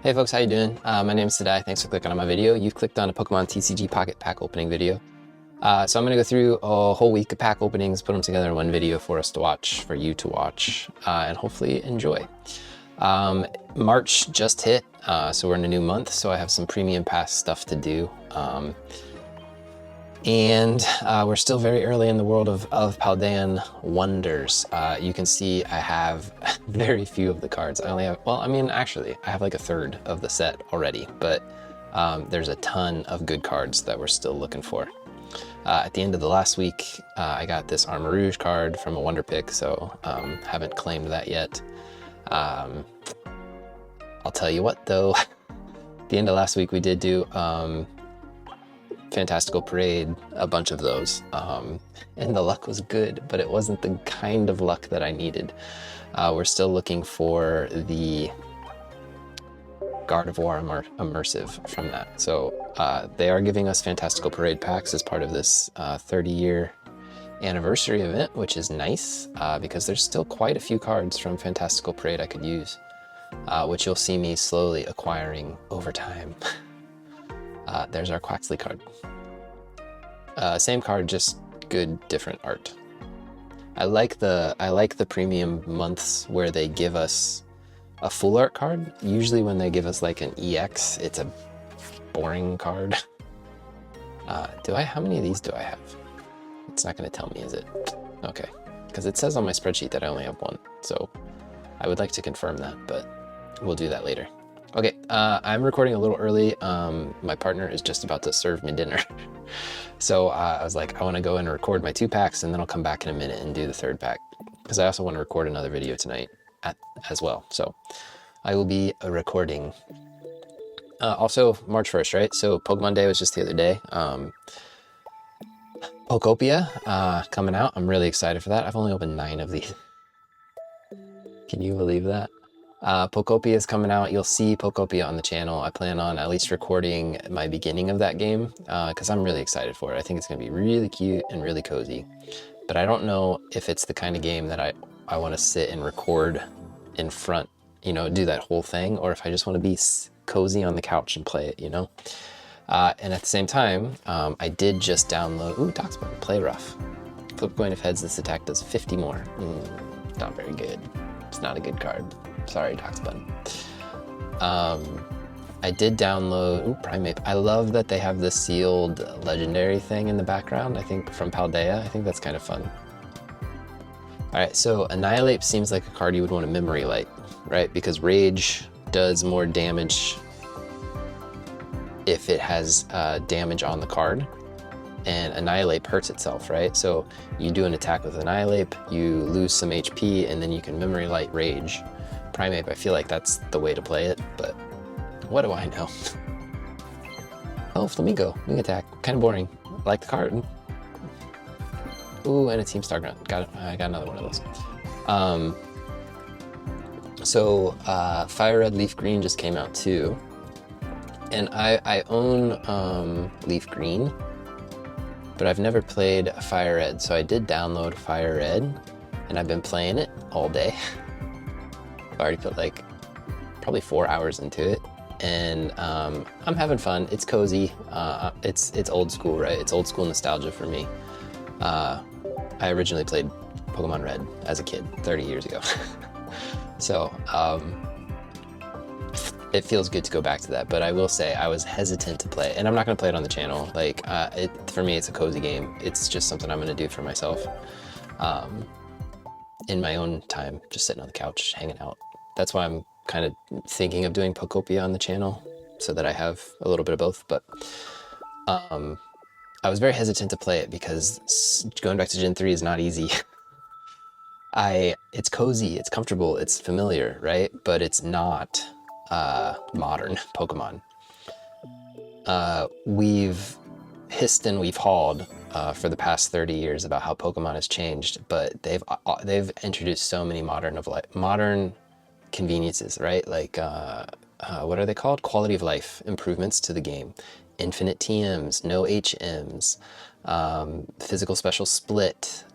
Hey folks, how you doing? My name is Sadai. Thanks for clicking on my video. You've clicked on a Pokemon TCG Pocket Pack opening video. So I'm going to go through a whole week of pack openings, put them together in one video for us to watch, for you to watch, and hopefully enjoy. March just hit, so we're in a new month, so I have some premium pass stuff to do. And we're still very early in the world of Paldean Wonders. You can see I have very few of the cards. I only have, well, I mean, actually, I have like a third of the set already, but there's a ton of good cards that we're still looking for. At the end of the last week, I got this Armarouge card from a Wonder Pick, so haven't claimed that yet. I'll tell you what, though, at the end of last week, we did do Fantastical Parade, a bunch of those, and the luck was good, but it wasn't the kind of luck that I needed. We're still looking for the Gardevoir Immersive from that. So they are giving us Fantastical Parade packs as part of this 30-year anniversary event, which is nice because there's still quite a few cards from Fantastical Parade I could use, which you'll see me slowly acquiring over time. There's our Quaxley card. Same card, just good, different art. I like the premium months where they give us a full art card. Usually when they give us like an EX, it's a boring card. How many of these do I have? It's not gonna tell me, is it? Okay, because it says on my spreadsheet that I only have one. So I would like to confirm that, but we'll do that later. Okay, I'm recording a little early. My partner is just about to serve me dinner. So I was like, I want to go and record my 2 packs and then I'll come back in a minute and do the 3rd pack. Because I also want to record another video tonight as well. So I will be recording. Also, March 1st, right? So Pokemon Day was just the other day. Pokopia coming out. I'm really excited for that. I've only opened 9 of these. Can you believe that? Pokopia is coming out. You'll see Pokopia on the channel. I plan on at least recording my beginning of that game because I'm really excited for it. I think it's going to be really cute and really cozy. But I don't know if it's the kind of game that I want to sit and record in front, you know, do that whole thing, or if I just want to be cozy on the couch and play it, you know? And at the same time, I did just download, Toxbun, Play Rough. Flip coin if heads, this attack does 50 more. Not very good. It's not a good card. Sorry, Toxbun. I did download Primate. I love that they have the sealed legendary thing in the background, I think from Paldea. I think that's kind of fun. All right, so Annihilate seems like a card you would want to Memory Light, right? Because Rage does more damage if it has damage on the card, and Annihilate hurts itself, right? So you do an attack with Annihilate, you lose some HP, and then you can Memory Light Rage. Primate, I feel like that's the way to play it, but what do I know? Oh, Flamingo, wing attack, kind of boring. I like the card. Ooh, and a Team Star Grunt. I got another one of those. Fire Red, Leaf Green just came out too. And I own Leaf Green, but I've never played Fire Red, so I did download Fire Red, and I've been playing it all day. I've already put like probably 4 hours into it, and I'm having fun. It's cozy. It's old school, right? It's old school nostalgia for me. I originally played Pokemon Red as a kid 30 years ago. So it feels good to go back to that, but I will say I was hesitant to play, and I'm not going to play it on the channel. Like, for me, it's a cozy game. It's just something I'm going to do for myself in my own time, just sitting on the couch, hanging out. That's why I'm kind of thinking of doing Pokopia on the channel, so that I have a little bit of both. But I was very hesitant to play it because going back to Gen 3 is not easy. It's cozy, it's comfortable, it's familiar, right? But it's not modern Pokemon. We've hissed and we've hauled for the past 30 years about how Pokemon has changed, but they've introduced so many modern conveniences, right? Like what are they called? Quality of life improvements to the game. Infinite TMs, no HMs, physical special split,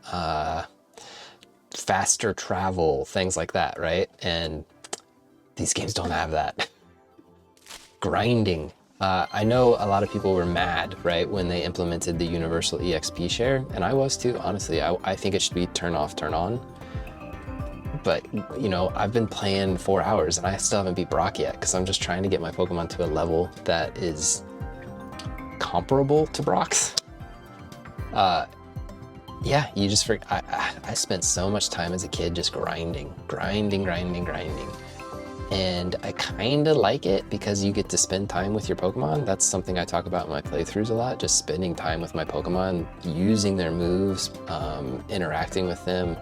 faster travel, things like that, right? And these games don't have that. grinding. I know a lot of people were mad, right, when they implemented the universal EXP share, and I was too, honestly. I think it should be turn off, turn on. But, you know, I've been playing 4 hours and I still haven't beat Brock yet because I'm just trying to get my Pokemon to a level that is comparable to Brock's. Yeah, you just I spent so much time as a kid just grinding. And I kind of like it because you get to spend time with your Pokemon. That's something I talk about in my playthroughs a lot, just spending time with my Pokemon, using their moves, interacting with them.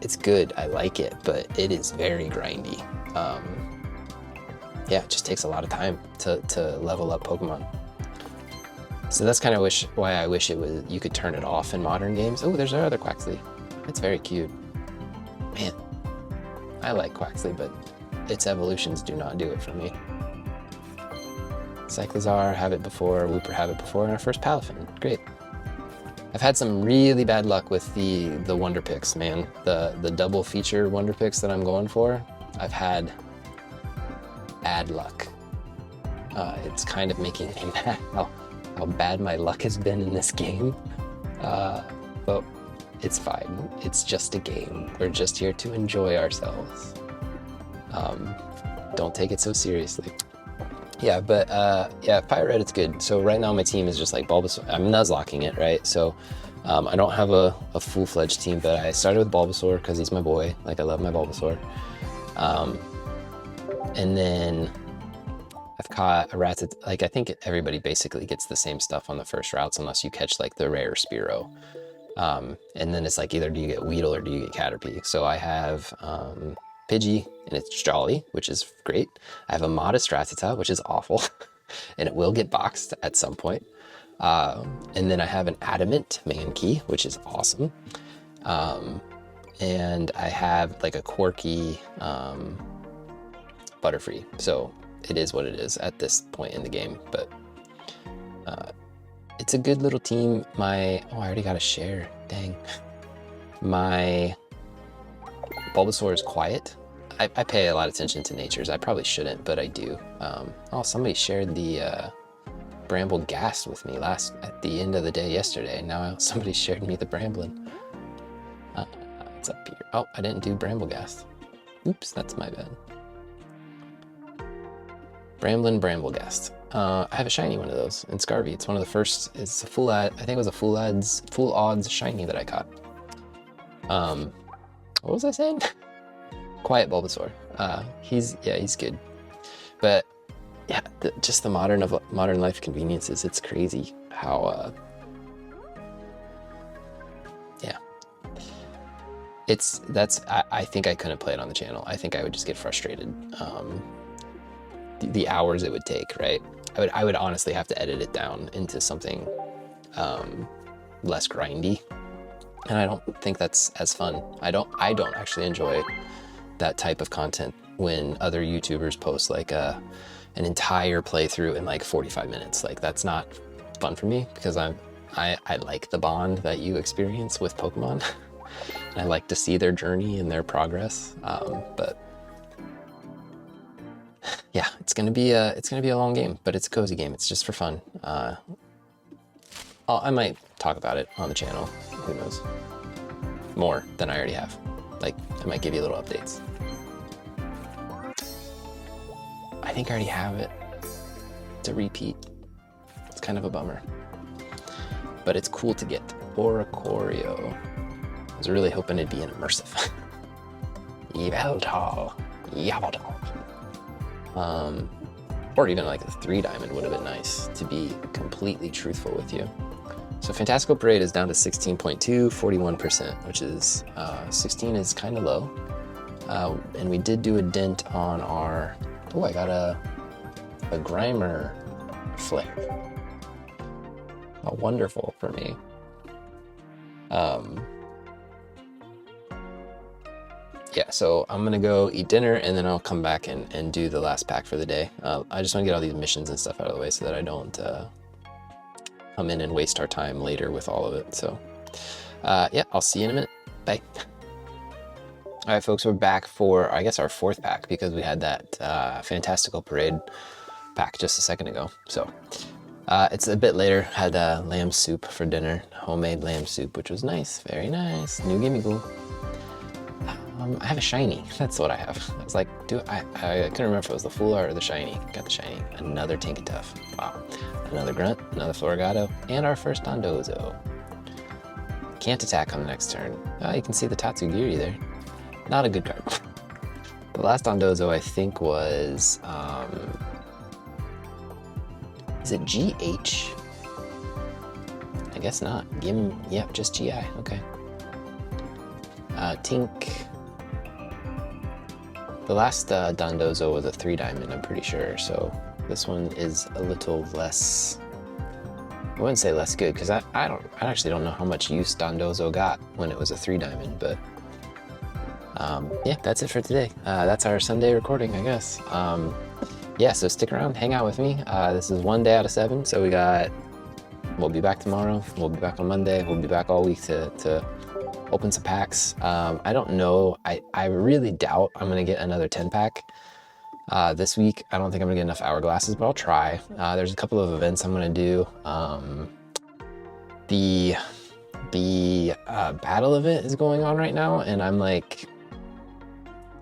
It's good, I like it, but it is very grindy. Yeah, it just takes a lot of time to level up Pokemon. So that's kind of why I wish you could turn it off in modern games. Oh, there's our other Quaxley. It's very cute. Man, I like Quaxley, but its evolutions do not do it for me. Cyclizar, have it before, Wooper have it before, and our first Palafin. Great. I've had some really bad luck with the Wonder Picks, man. The double feature Wonder Picks that I'm going for, I've had bad luck. It's kind of making me mad how bad my luck has been in this game. But it's fine. It's just a game. We're just here to enjoy ourselves. Don't take it so seriously. Yeah, but yeah, Pirate Reddit's good. So right now my team is just like Bulbasaur. I'm Nuzlocking it, right? So I don't have a full-fledged team, but I started with Bulbasaur because he's my boy. Like, I love my Bulbasaur. And then I've caught a Rattata. Like, I think everybody basically gets the same stuff on the first routes unless you catch like the rare Spearow. And then it's like either do you get Weedle or do you get Caterpie. So I have Pidgey, and it's Jolly, which is great. I have a modest Rattata, which is awful, and it will get boxed at some point. And then I have an Adamant Mankey, which is awesome. And I have like a quirky Butterfree. So it is what it is at this point in the game, but it's a good little team. Oh, I already got a share, dang. My Bulbasaur is quiet. I pay a lot of attention to natures. I probably shouldn't, but I do. Oh, somebody shared the Bramble Ghast with me at the end of the day yesterday. Now somebody shared me the Bramblin. It's up here. Oh, I didn't do Bramble Ghast. Oops, that's my bad. Bramblin Bramble Ghast. I have a shiny one of those in Scarvy. It's one of the first. It's a full ad. I think it was a full odds shiny that I caught. What was I saying? Quiet Bulbasaur. He's good, but yeah, just the modern life conveniences. It's crazy how yeah. I think I couldn't play it on the channel. I think I would just get frustrated. The hours it would take, right? I would honestly have to edit it down into something less grindy, and I don't think that's as fun. I don't actually enjoy that type of content when other YouTubers post like an entire playthrough in like 45 minutes. Like, that's not fun for me because I like the bond that you experience with Pokemon. I like to see their journey and their progress. But yeah, it's gonna be a long game, but it's a cozy game. It's just for fun. I might talk about it on the channel. Who knows? More than I already have. Like, I might give you little updates. I think I already have it. It's a repeat. It's kind of a bummer, but it's cool to get. Oricorio. I was really hoping it'd be an immersive. Yveltal. Or even like a 3-diamond would have been nice, to be completely truthful with you. So Fantastical Parade is down to 16.2, 41%, which is 16 is kind of low. And we did do a dent on our. Oh, I got a Grimer flare. Oh, wonderful for me. Yeah, so I'm gonna go eat dinner and then I'll come back and do the last pack for the day. I just want to get all these missions and stuff out of the way so that I don't come in and waste our time later with all of it. So yeah, I'll see you in a minute. Bye. All right, folks, we're back for, I guess, our fourth pack because we had that Fantastical Parade pack just a second ago. So it's a bit later. Had lamb soup for dinner, homemade lamb soup, which was nice, very nice. New gimme ghoul. I have a shiny. That's what I have. I was like, I couldn't remember if it was the full art or the shiny. Got the shiny. Another Tinkatuff. Wow. Another Grunt, another Floragato, and our first Dondozo. Can't attack on the next turn. Oh, you can see the Tatsugiri there. Not a good card. The last Dondozo I think was, is it GH? I guess not. Yep, just GI, okay. Tink. The last Dondozo was a 3-diamond, I'm pretty sure, so this one is a little less, I wouldn't say less good, because I actually don't know how much use Dondozo got when it was a 3-diamond, but yeah, that's it for today. That's our Sunday recording, I guess. Yeah, so stick around, hang out with me. This is 1 day out of 7, so we'll be back tomorrow, we'll be back on Monday, we'll be back all week to open some packs. I don't know, I really doubt I'm gonna get another 10-pack this week. I don't think I'm gonna get enough hourglasses, but I'll try. There's a couple of events I'm gonna do. The battle event is going on right now, and I'm like,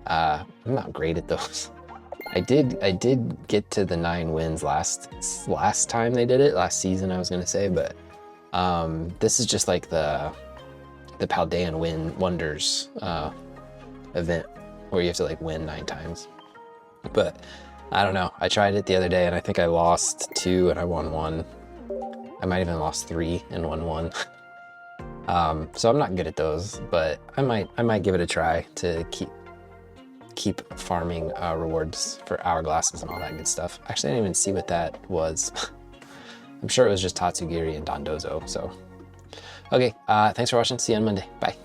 I'm not great at those. I did get to the 9 wins last time they did it, last season I was gonna say, but this is just like the Paldean Wonders event where you have to like win 9 times. But I don't know. I tried it the other day and I think I lost 2 and I won 1. I might even lost 3 and won 1. So I'm not good at those, but I might give it a try to keep farming rewards for hourglasses and all that good stuff. Actually, I didn't even see what that was. I'm sure it was just Tatsugiri and Dondozo. So. Okay, thanks for watching. See you on Monday. Bye.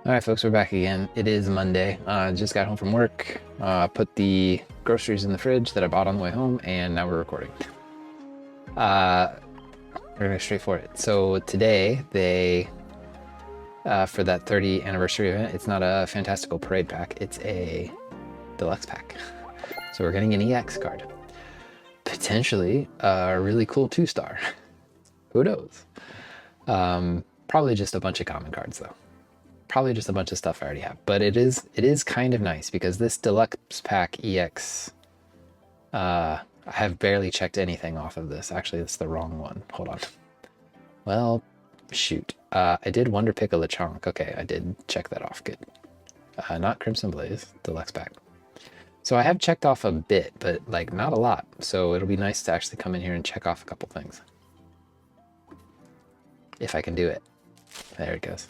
All right, folks, we're back again. It is Monday. Just got home from work, put the groceries in the fridge that I bought on the way home, and now we're recording. We're gonna go straight for it. So today, they, for that 30th anniversary event, it's not a Fantastical Parade pack, it's a deluxe pack. So we're getting an EX card. Potentially a really cool 2-star. Who knows? Probably just a bunch of common cards though. Probably just a bunch of stuff I already have, but it is kind of nice because this deluxe pack EX, I have barely checked anything off of this. Actually, that's the wrong one. Hold on. Well, shoot. I did Wonder Pick a Lechonk. Okay, I did check that off. Good. Not Crimson Blaze, deluxe pack. So I have checked off a bit, but like not a lot. So it'll be nice to actually come in here and check off a couple things. If I can do it. There it goes.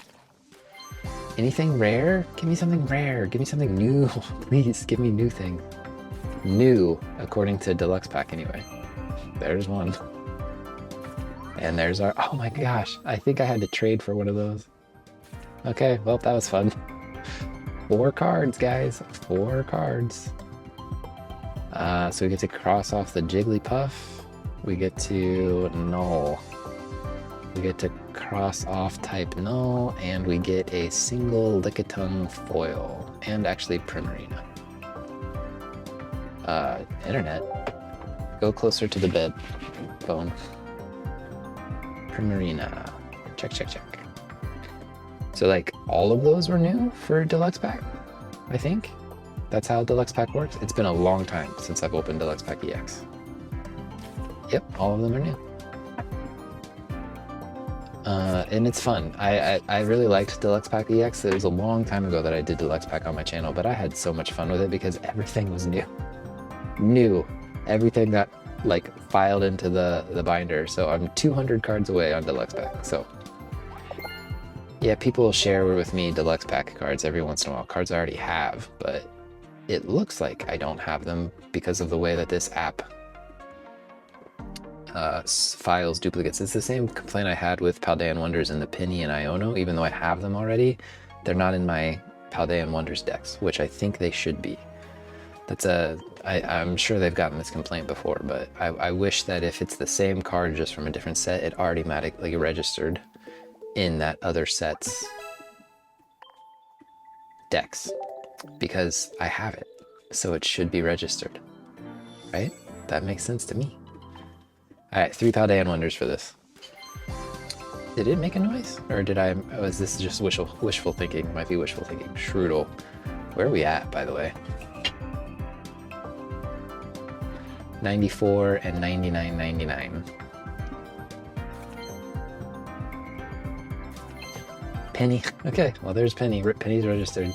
Anything rare? Give me something rare. Give me something new. Please, give me new thing. New, according to Deluxe Pack anyway. There's one. And there's our, oh my gosh. I think I had to trade for one of those. Okay, well, that was fun. 4 cards, guys. 4 cards. So we get to cross off the Jigglypuff. We get to null. We get to cross off type null, and we get a single Lickitung foil, and actually Primarina. Internet, go closer to the bed, phone. Primarina, check, check, check. So like all of those were new for Deluxe Pack, I think. That's how Deluxe Pack works. It's been a long time since I've opened Deluxe Pack EX. Yep, all of them are new. And it's fun. I really liked Deluxe Pack EX. It was a long time ago that I did Deluxe Pack on my channel, but I had so much fun with it because everything was new. New. Everything got like filed into the binder. So I'm 200 cards away on Deluxe Pack. So yeah, people will share with me Deluxe Pack cards every once in a while. Cards I already have, but it looks like I don't have them because of the way that this app files, duplicates. It's the same complaint I had with Paldean Wonders and the Penny and Iono. Even though I have them already, they're not in my Paldean Wonders decks, which I think they should be. I'm sure they've gotten this complaint before, but I wish that if it's the same card just from a different set, it automatically registered in that other set's decks, because I have it, so it should be registered, right? That makes sense to me. All right, 3 Paldean Wonders for this. Did it make a noise, or did I? Oh, is this just wishful thinking? Might be wishful thinking. Strudel. Where are we at, by the way? 94 and 99.99. Penny. Okay, well there's Penny. Penny's registered,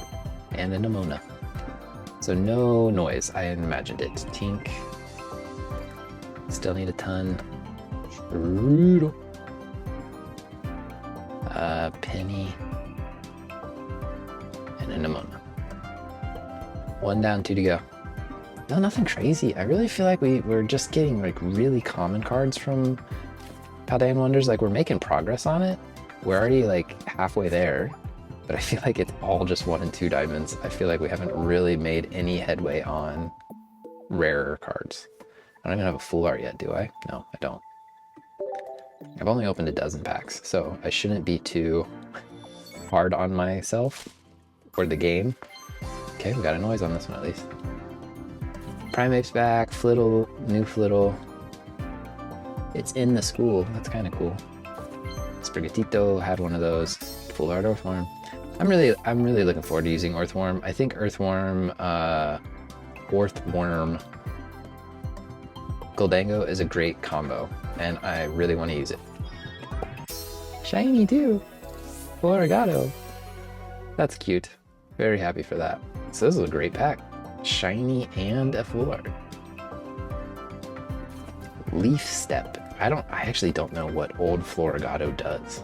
and a Nimona. So no noise. I imagined it. Tink. Still need a ton. Strudel. Penny. And a Nimona. 1 down, 2 to go. No, nothing crazy. I really feel like we're just getting like really common cards from Paldean Wonders. Like we're making progress on it. We're already like halfway there, but I feel like it's all just 1 and 2 diamonds. I feel like we haven't really made any headway on rarer cards. I don't even have a full art yet, do I? No, I don't. I've only opened a dozen packs, so I shouldn't be too hard on myself or the game. Okay, we got a noise on this one at least. Primate's back, Flittle, new Flittle. It's in the school. That's kind of cool. Sprigatito had one of those. Full art Earthworm. I'm really looking forward to using Earthworm. I think Earthworm, Goldango is a great combo, and I really want to use it. Shiny too. Florigato. That's cute. Very happy for that. So this is a great pack. Shiny and a full art. Leaf Step. I actually don't know what old Florigato does.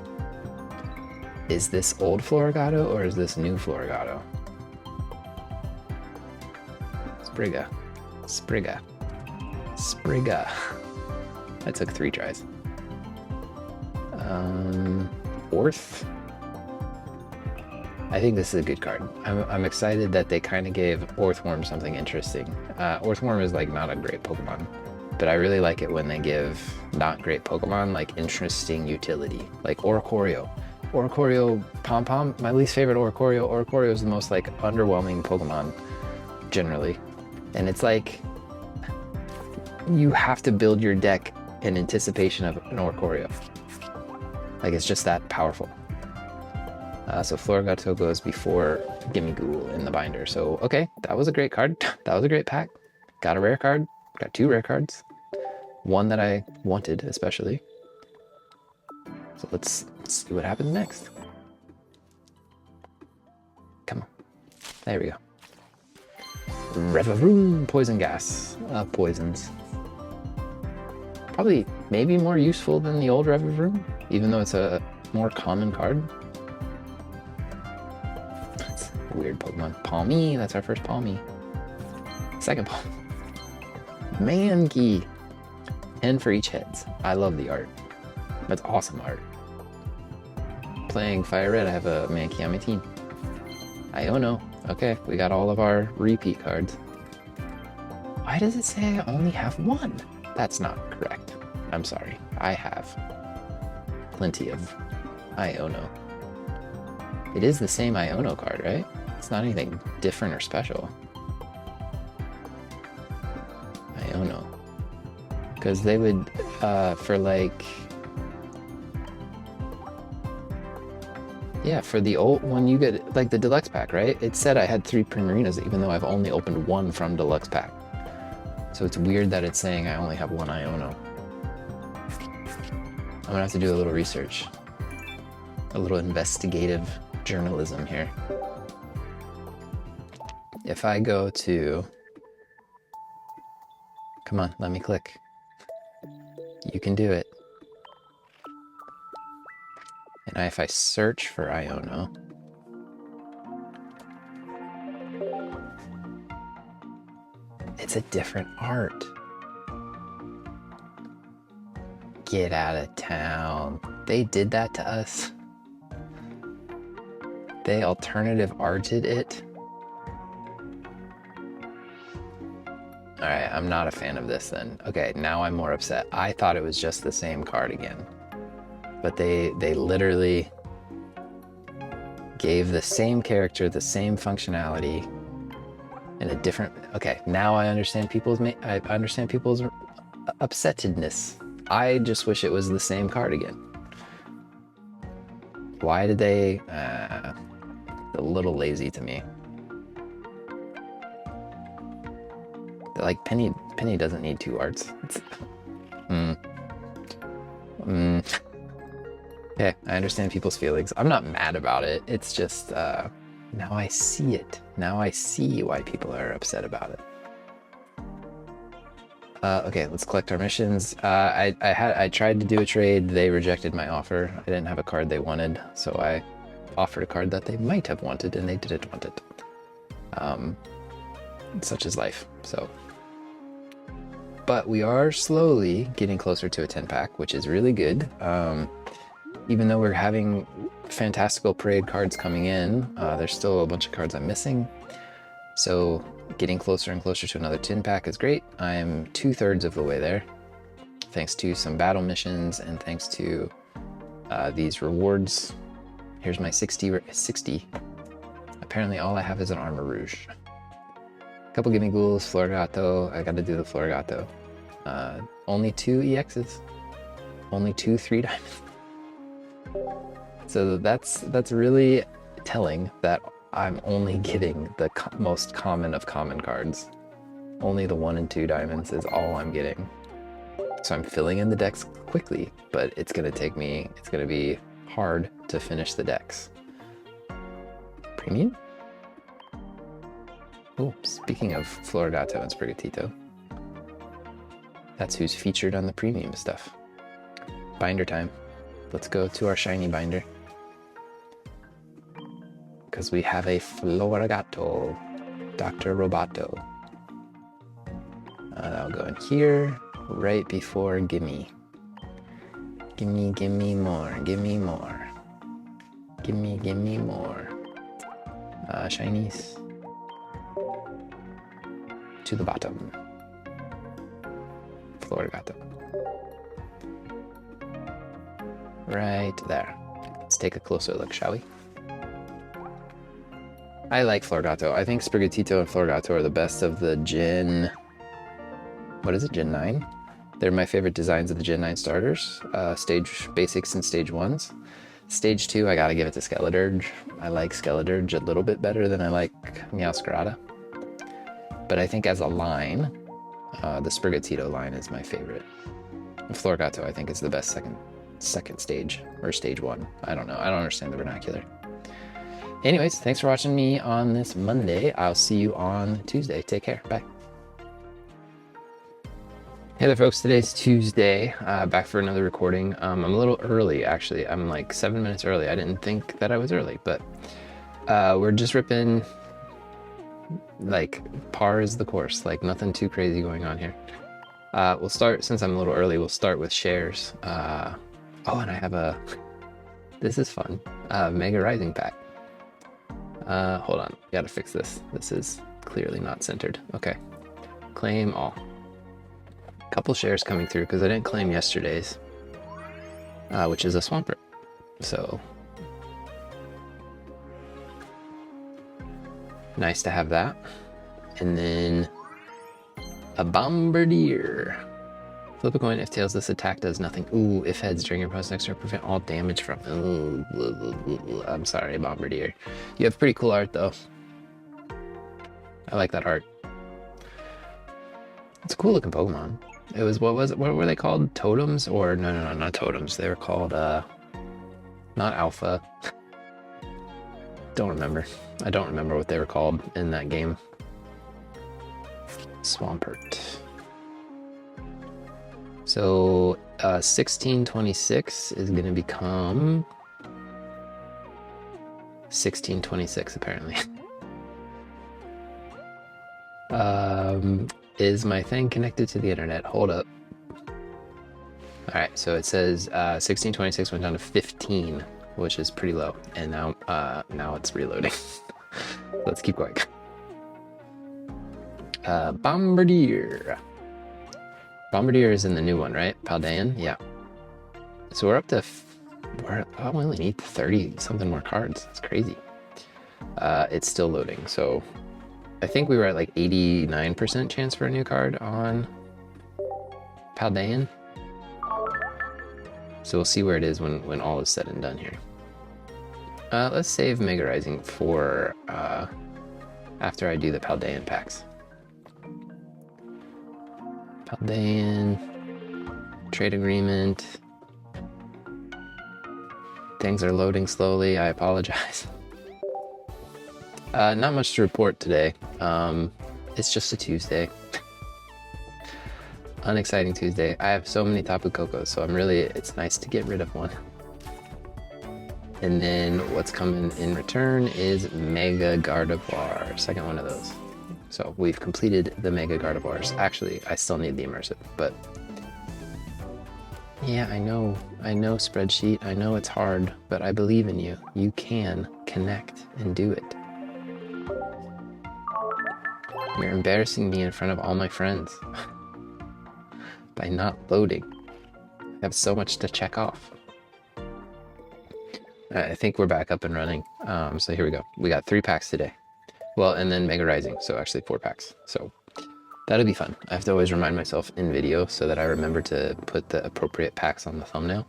Is this old Florigato or is this new Florigato? Spriga. Spriga. Spriga. That took 3 tries. Orth. I think this is a good card. I'm excited that they kind of gave Orthworm something interesting. Orthworm is like not a great Pokemon, but I really like it when they give not great Pokemon like interesting utility, like Oricorio. Oricorio Pom-Pom, my least favorite Oricorio. Oricorio is the most like underwhelming Pokemon generally. And it's like you have to build your deck in anticipation of an Oricorio. Like it's just that powerful. So Florigato goes before Gimme Ghoul in the binder. So, okay, that was a great card. That was a great pack. Got a rare card. Got 2 rare cards. 1 that I wanted, especially. So let's see what happens next. Come on. There we go. Revavroom Poison Gas. Poisons. Probably, maybe more useful than the old Revavroom, even though it's a more common card. Weird Pokemon. Palmy, that's our first Palmy. Second Palmy. Mankey. 10 for each heads. I love the art. That's awesome art. Playing Fire Red, I have a Mankey on my team. Iono. Okay, we got all of our repeat cards. Why does it say I only have 1? That's not correct. I'm sorry. I have plenty of Iono. It is the same Iono card, right? It's not anything different or special. Iono. Because they would, for like... Yeah, for the old one, you get, like the deluxe pack, right? It said I had 3 Primarinas, even though I've only opened 1 from deluxe pack. So it's weird that it's saying I only have 1 Iono. I'm gonna have to do a little research. A little investigative journalism here. If I go to... Come on, let me click. You can do it. And if I search for Iono... It's a different art. Get out of town. They did that to us. They alternative arted it. Alright, I'm not a fan of this then. Okay, now I'm more upset. I thought it was just the same card again. But they literally gave the same character, the same functionality in a different... Okay, now I understand people's upsetedness. I just wish it was the same card again. Why did they... a little lazy to me. Like, Penny doesn't need 2 arts. Okay, I understand people's feelings. I'm not mad about it. It's just, now I see it. Now I see why people are upset about it. Okay, let's collect our missions. I tried to do a trade. They rejected my offer. I didn't have a card they wanted, so I offered a card that they might have wanted, and they didn't want it. Such is life, so. But we are slowly getting closer to a 10-pack, which is really good. Even though we're having fantastical parade cards coming in, there's still a bunch of cards I'm missing. So getting closer and closer to another 10-pack is great. I'm 2/3 of the way there, thanks to some battle missions and thanks to these rewards. Here's my 60. Apparently all I have is an Armor Rouge. Couple gimme ghouls, Florgato. I gotta do the Florgato. Only 2 EXs. Only 2 3 diamonds. So that's really telling that I'm only getting the most common of common cards. Only the 1 and 2 diamonds is all I'm getting. So I'm filling in the decks quickly, but it's gonna be hard to finish the decks. Premium? Oh, speaking of Florgato and Sprigatito, that's who's featured on the premium stuff. Binder time. Let's go to our shiny binder. Because we have a Florgato, Dr. Roboto. That'll go in here, right before gimme. Gimme more, gimme more. Gimme more. Shinies. To the bottom. Florgato. Right there. Let's take a closer look, shall we? I like Florgato. I think Sprigatito and Florgato are the best of the Gen... What is it, Gen 9? They're my favorite designs of the Gen 9 starters. Stage basics and stage 1s. Stage 2, I gotta give it to Skeledirge. I like Skeledirge a little bit better than I like Meowscarada. But I think as a line, the Sprigatito line is my favorite. Florgato, I think, is the best second stage, or stage 1. I don't know. I don't understand the vernacular. Anyways, thanks for watching me on this Monday. I'll see you on Tuesday. Take care. Bye. Hey there, folks. Today's Tuesday. Back for another recording. I'm a little early, actually. I'm like 7 minutes early. I didn't think that I was early, but we're just ripping, like, par is the course. Like, nothing too crazy going on here. We'll start, since I'm a little early, we'll start with shares. Oh, and I have a, this is fun, Mega Rising pack. Hold on, gotta fix this. This is clearly not centered. Okay, claim all. Couple shares coming through because I didn't claim yesterday's, which is a Swampert. So nice to have that. And then a Bombardier. Flip a coin. If tails, this attack does nothing. Ooh, if heads, during your post next turn, prevent all damage from. Ooh, I'm sorry, Bombardier. You have pretty cool art, though. I like that art. It's a cool looking Pokemon. It was, what were they called? Totems? Or, no, not totems. They were called, not Alpha. Don't remember. I don't remember what they were called in that game. Swampert. So 1626 is going to become 1626 apparently. Is my thing connected to the internet? Hold up. All right, so it says 1626 went down to 15, which is pretty low, and now it's reloading. Let's keep going. Bombardier. Bombardier is in the new one, right? Paldean? Yeah. So we're up to, we only need 30 something more cards. It's crazy. It's still loading. So I think we were at like 89% chance for a new card on Paldean. So we'll see where it is when all is said and done here. Let's save Mega Rising for after I do the Paldean packs. Paldean, trade agreement. Things are loading slowly, I apologize. Not much to report today. It's just a Tuesday. Unexciting Tuesday. I have so many Tapu Kokos, so it's nice to get rid of one. And then what's coming in return is Mega Gardevoir, second one of those. So we've completed the Mega Gardevoirs. Actually, I still need the immersive, but yeah, I know spreadsheet, I know it's hard, but I believe in you. You can connect and do it. You're embarrassing me in front of all my friends by not loading. I have so much to check off. I think we're back up and running. So here we go. We got 3 packs today. Well, and then Mega Rising, so actually 4 packs. So that'll be fun. I have to always remind myself in video so that I remember to put the appropriate packs on the thumbnail.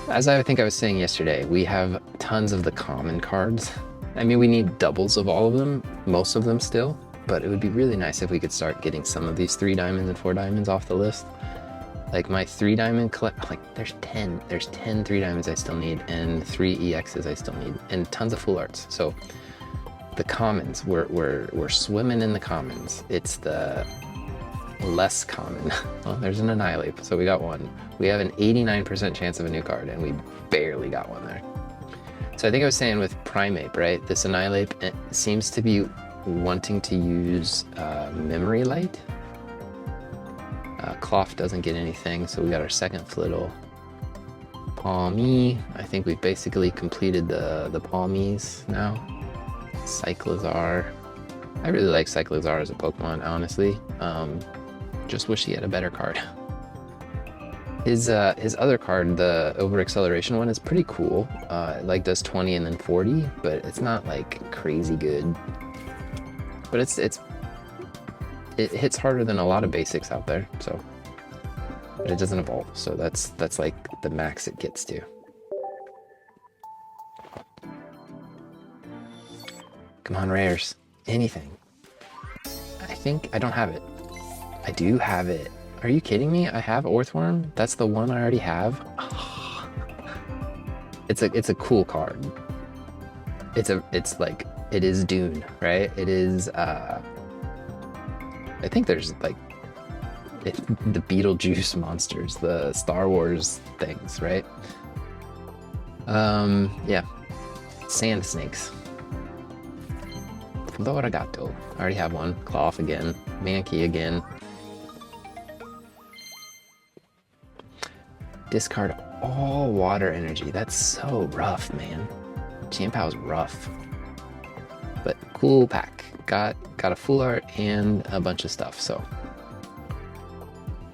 As I think I was saying yesterday, we have tons of the common cards. I mean, we need doubles of all of them, most of them still, but it would be really nice if we could start getting some of these 3 diamonds and 4 diamonds off the list. Like my 3 diamond collect, like there's 10 3 diamonds I still need and 3 EXs I still need and tons of full arts. So the commons, we're swimming in the commons. It's the less common. Well, there's an Annihilate, so we got one. We have an 89% chance of a new card and we barely got one there. So I think I was saying with Primeape, right? This Annihilate seems to be wanting to use Memory Light. Cloth doesn't get anything, so we got our second Flittle. Palmy, I think we've basically completed the Palmies now. Cyclizar. I really like Cyclizar as a Pokemon, honestly. Just wish he had a better card. His other card, the Over Acceleration one, is pretty cool. It like does 20 and then 40, but it's not like crazy good. But it hits harder than a lot of basics out there, so. But it doesn't evolve, so that's like the max it gets to. Come on, rares. Anything. I think I don't have it. I do have it. Are you kidding me? I have Orthworm? That's the one I already have? Oh. It's a cool card. It's like, it is Dune, right? It is, I think there's like, the Beetlejuice monsters, the Star Wars things, right? Yeah. Sand snakes. Floragato. I already have one. Cloth again. Mankey again. Discard all water energy. That's so rough, man. Chien-Pao's rough. But cool pack. Got a full art and a bunch of stuff, so.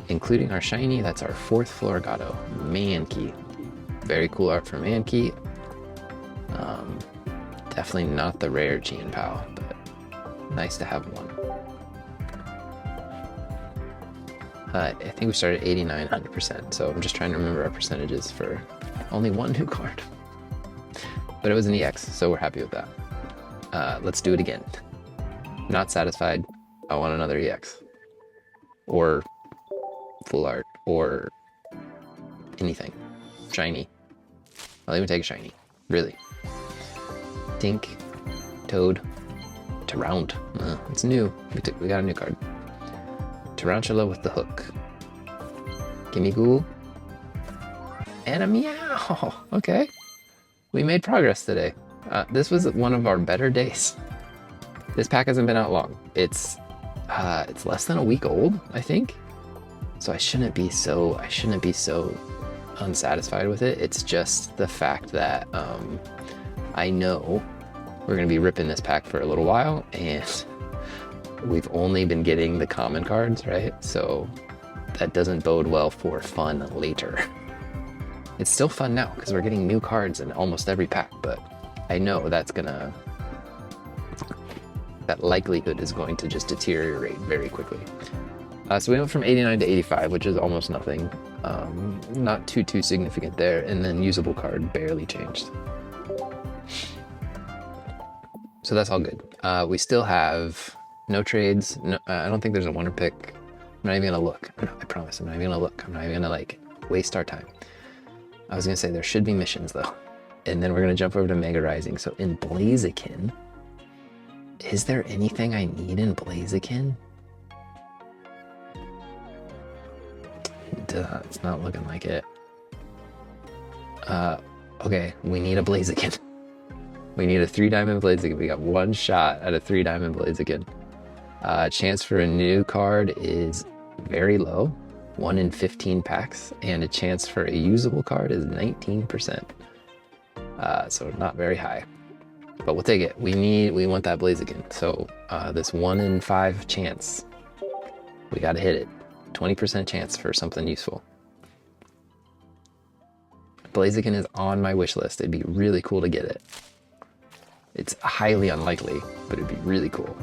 Including our shiny, that's our 4th Floragato. Mankey. Very cool art for Mankey. Definitely not the rare Chien-Pao, but nice to have one. I think we started 89, 100%, so I'm just trying to remember our percentages for only one new card. But it was an EX, so we're happy with that. Let's do it again. Not satisfied. I want another EX. Or full art, or anything. Shiny. I'll even take a shiny. Really. Dink. Toad. Tarount. It's new. We got a new card. Tarantula with the hook. Gimme Ghoul. And a meow. Okay. We made progress today. This was one of our better days. This pack hasn't been out long. It's less than a week old, I think. So I shouldn't be so unsatisfied with it. It's just the fact that I know we're gonna be ripping this pack for a little while, and we've only been getting the common cards, right? So that doesn't bode well for fun later. It's still fun now because we're getting new cards in almost every pack, but I know that likelihood is going to just deteriorate very quickly. So we went from 89 to 85, which is almost nothing. Not too significant there, and then usable card barely changed. So that's all good. We still have no trades. No, I don't think there's a wonder pick. I'm not even gonna look. No, I promise I'm not even gonna look. I'm not even gonna like waste our time. I was gonna say there should be missions though. And then we're gonna jump over to Mega Rising. So in Blaziken, is there anything I need in Blaziken? Duh, it's not looking like it. Okay, we need a Blaziken. We need a 3-diamond Blaziken. We got one shot at a 3-diamond Blaziken. Chance for a new card is very low, 1 in 15 packs, and a chance for a usable card is 19%. So not very high, but we'll take it. We want that Blaziken. So this 1 in 5 chance, we gotta hit it. 20% chance for something useful. Blaziken is on my wish list. It'd be really cool to get it. It's highly unlikely, but it'd be really cool.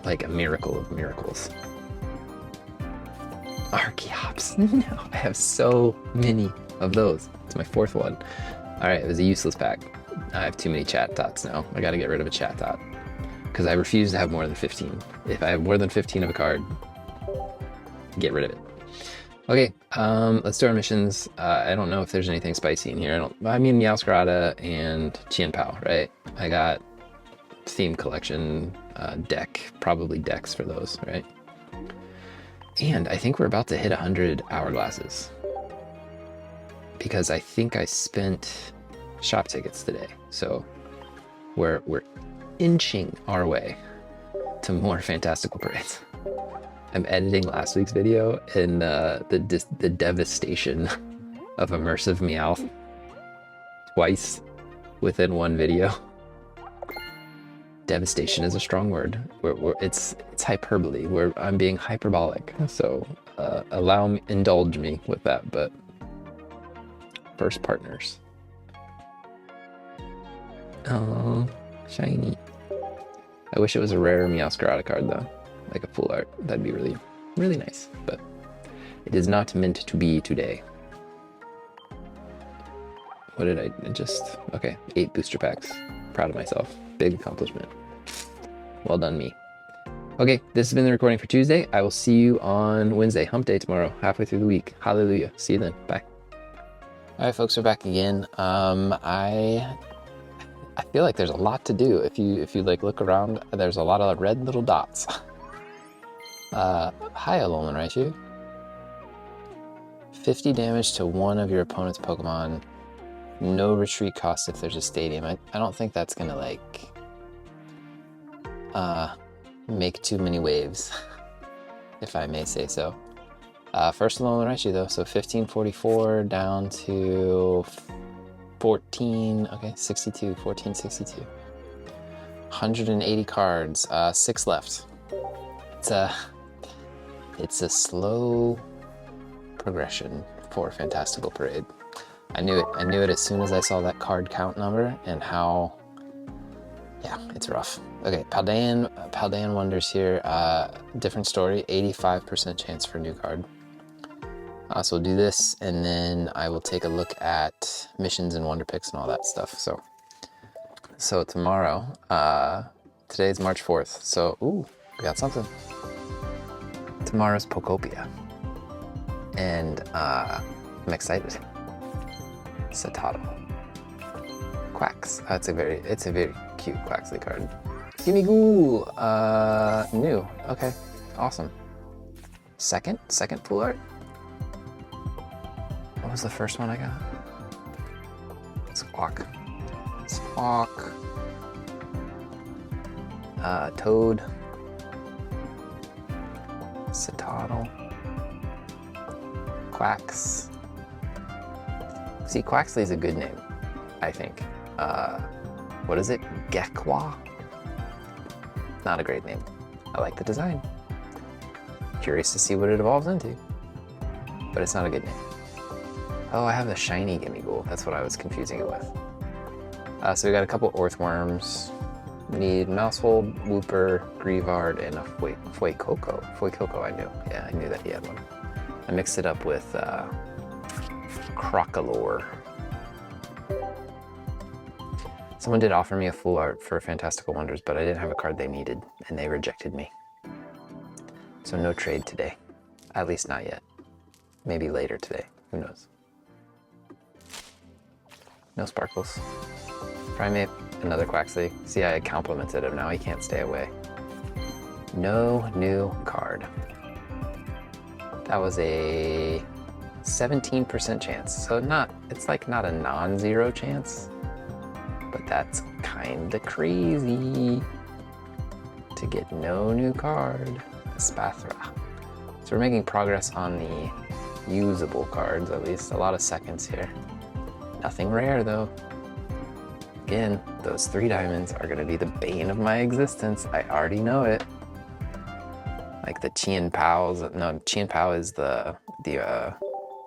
Like a miracle of miracles. Archeops. No, I have so many of those. It's my 4th one. All right, it was a useless pack. I have too many chat dots now. I gotta get rid of a chat dot because I refuse to have more than 15. If I have more than 15 of a card, get rid of it. Okay, let's do our missions. I don't know if there's anything spicy in here. I mean, Meowscarada and Qianpao, right? I got theme collection deck, probably decks for those, right? And I think we're about to hit 100 hourglasses because I think I spent shop tickets today. So we're inching our way to more fantastical parades. I'm editing last week's video, and the devastation of immersive Meowth twice within one video. Devastation is a strong word. It's hyperbole. I'm being hyperbolic. So indulge me with that. But first partners. Oh, shiny. I wish it was a rare Meowscarada card though. Like a full art. That'd be really, really nice. But it is not meant to be today. What did I just... Okay, 8 booster packs. Proud of myself. Big accomplishment. Well done, me. Okay, this has been the recording for Tuesday. I will see you on Wednesday, hump day tomorrow, halfway through the week. Hallelujah. See you then. Bye. All right, folks, we're back again. I feel like there's a lot to do. If you like look around, there's a lot of red little dots. Hi, Alolan Raichu. 50 damage to one of your opponent's Pokemon. No retreat cost if there's a stadium. I don't think that's gonna like make too many waves, if I may say so. First Alolan Raichu though, so 1544 down to 14, okay, 62, 1462. 180 cards, 6 left. It's a slow progression for Fantastical Parade. I knew it as soon as I saw that card count number and how, yeah, it's rough. Okay, Paldean Wonders here, different story, 85% chance for a new card. So we'll do this, and then I will take a look at missions and wonder picks and all that stuff. So tomorrow, today's March 4th, so, ooh, we got something. Tomorrow's Pokopia, and I'm excited. Satado. Quacks. It's a very cute Quaxley card. Gimme Ghoul. New. Okay. Awesome. Second full art. What was the first one I got? Squawk. Toad. Satotl. Quacks. See, Quaxly's a good name, I think. What is it? Gekwa? Not a great name. I like the design. Curious to see what it evolves into. But it's not a good name. Oh, I have the shiny Gimmighoul. That's what I was confusing it with. So we got a couple Orthworms. We need Mousehold, Wooper, Grievard, and a Fuecoco. Fuecoco, I knew. Yeah, I knew that he had one. I mixed it up with Crocalore. Someone did offer me a full art for Fantastical Wonders, but I didn't have a card they needed, and they rejected me. So no trade today. At least not yet. Maybe later today. Who knows? No Sparkles. Primate, another Quaxly. See, I complimented him. Now he can't stay away. No new card. That was a 17% chance. So it's like not a non-zero chance, but that's kinda crazy to get no new card. Spathra. So we're making progress on the usable cards, at least. A lot of seconds here. Nothing rare though. Again, those 3 diamonds are gonna be the bane of my existence. I already know it. Like the Qian Pao's, no, Qian Pao is the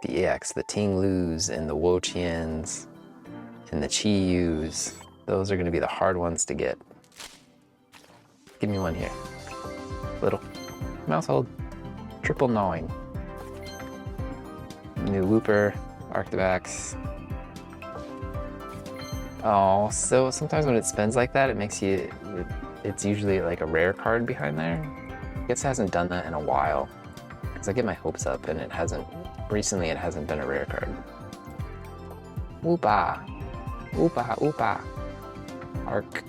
EX, the Ting Lus and the Wo Qians and the Chi Yus. Those are gonna be the hard ones to get. Give me one here. Little Mousehold, triple gnawing. New Wooper, Arctivax. Oh, so sometimes when it spins like that, it makes you, it's usually like a rare card behind there. I guess it hasn't done that in a while, because I get my hopes up and recently it hasn't been a rare card. Oopa, oopa, oopa, Arc.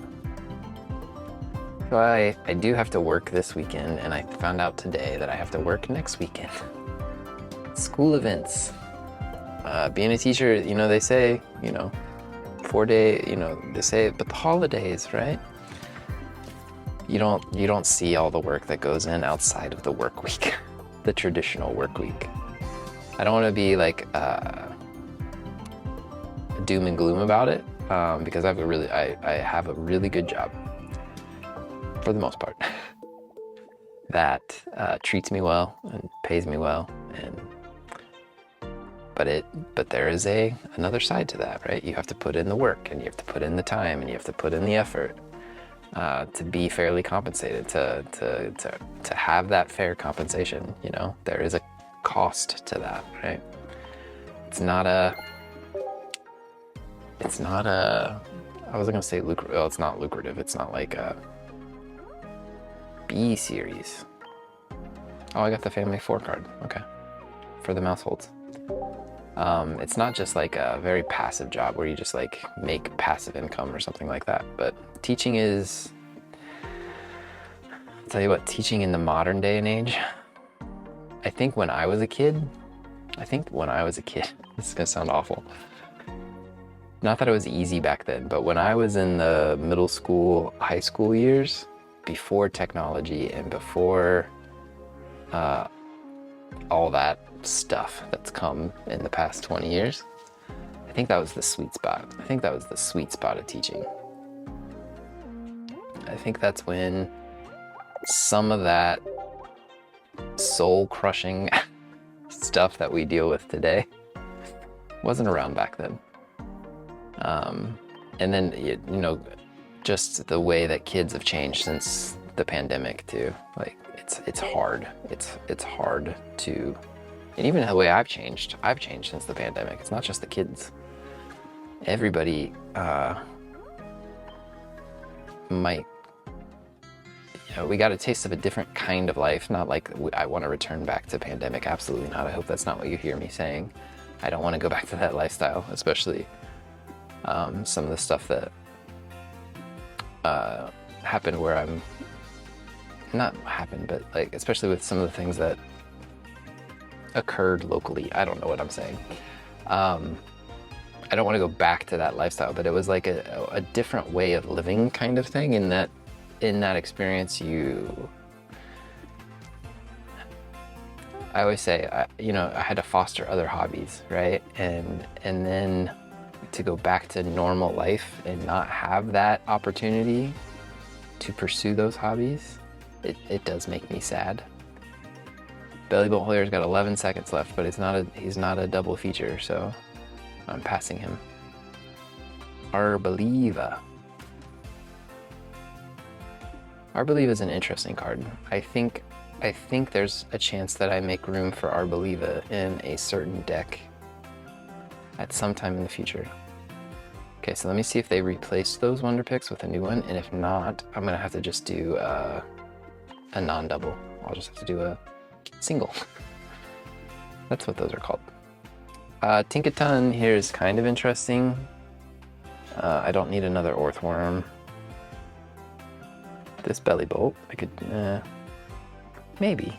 So I do have to work this weekend, and I found out today that I have to work next weekend. School events. Being a teacher, they say, 4-day, they say, but the holidays, right? You don't see all the work that goes in outside of the work week, the traditional work week. I don't want to be like doom and gloom about it, because I have a really good job. For the most part, that treats me well and pays me well, but there is another side to that, right? You have to put in the work, and you have to put in the time, and you have to put in the effort to be fairly compensated, to have that fair compensation. There is a cost to that, right? It's not a. I was gonna say lucrative. Well, it's not lucrative. It's not like a B series. Oh, I got the Family 4 card. Okay. For the Mouseholds. It's not just like a very passive job where you just like make passive income or something like that. But teaching is, I'll tell you what, teaching in the modern day and age, I think when I was a kid, this is gonna sound awful. Not that it was easy back then, but when I was in the middle school, high school years, before technology and before all that stuff that's come in the past 20 years, I think that was the sweet spot. I think that was the sweet spot of teaching. I think that's when some of that soul-crushing stuff that we deal with today wasn't around back then. And then, just the way that kids have changed since the pandemic too. Like it's hard. It's hard to, and even the way I've changed since the pandemic. It's not just the kids. Everybody might, we got a taste of a different kind of life. Not like I want to return back to pandemic. Absolutely not. I hope that's not what you hear me saying. I don't want to go back to that lifestyle, especially some of the stuff that happened where I'm not happened, but like especially with some of the things that occurred locally. I don't know what I'm saying. I don't want to go back to that lifestyle, but it was like a different way of living kind of thing. In that experience, I always say, you know, I had to foster other hobbies, right? And then to go back to normal life and not have that opportunity to pursue those hobbies, it does make me sad. Belly Bolt Hoyer's got 11 seconds left, but he's not a double feature, so I'm passing him. Arbeliva. Arbeliva is an interesting card. I think there's a chance that I make room for Arbeliva in a certain deck at some time in the future. Okay, so let me see if they replace those Wonder Picks with a new one, and if not, I'm gonna have to just do a non-double. I'll just have to do a single. That's what those are called. Tinkaton here is kind of interesting. I don't need another Orthworm. This Belly Bolt, I could, maybe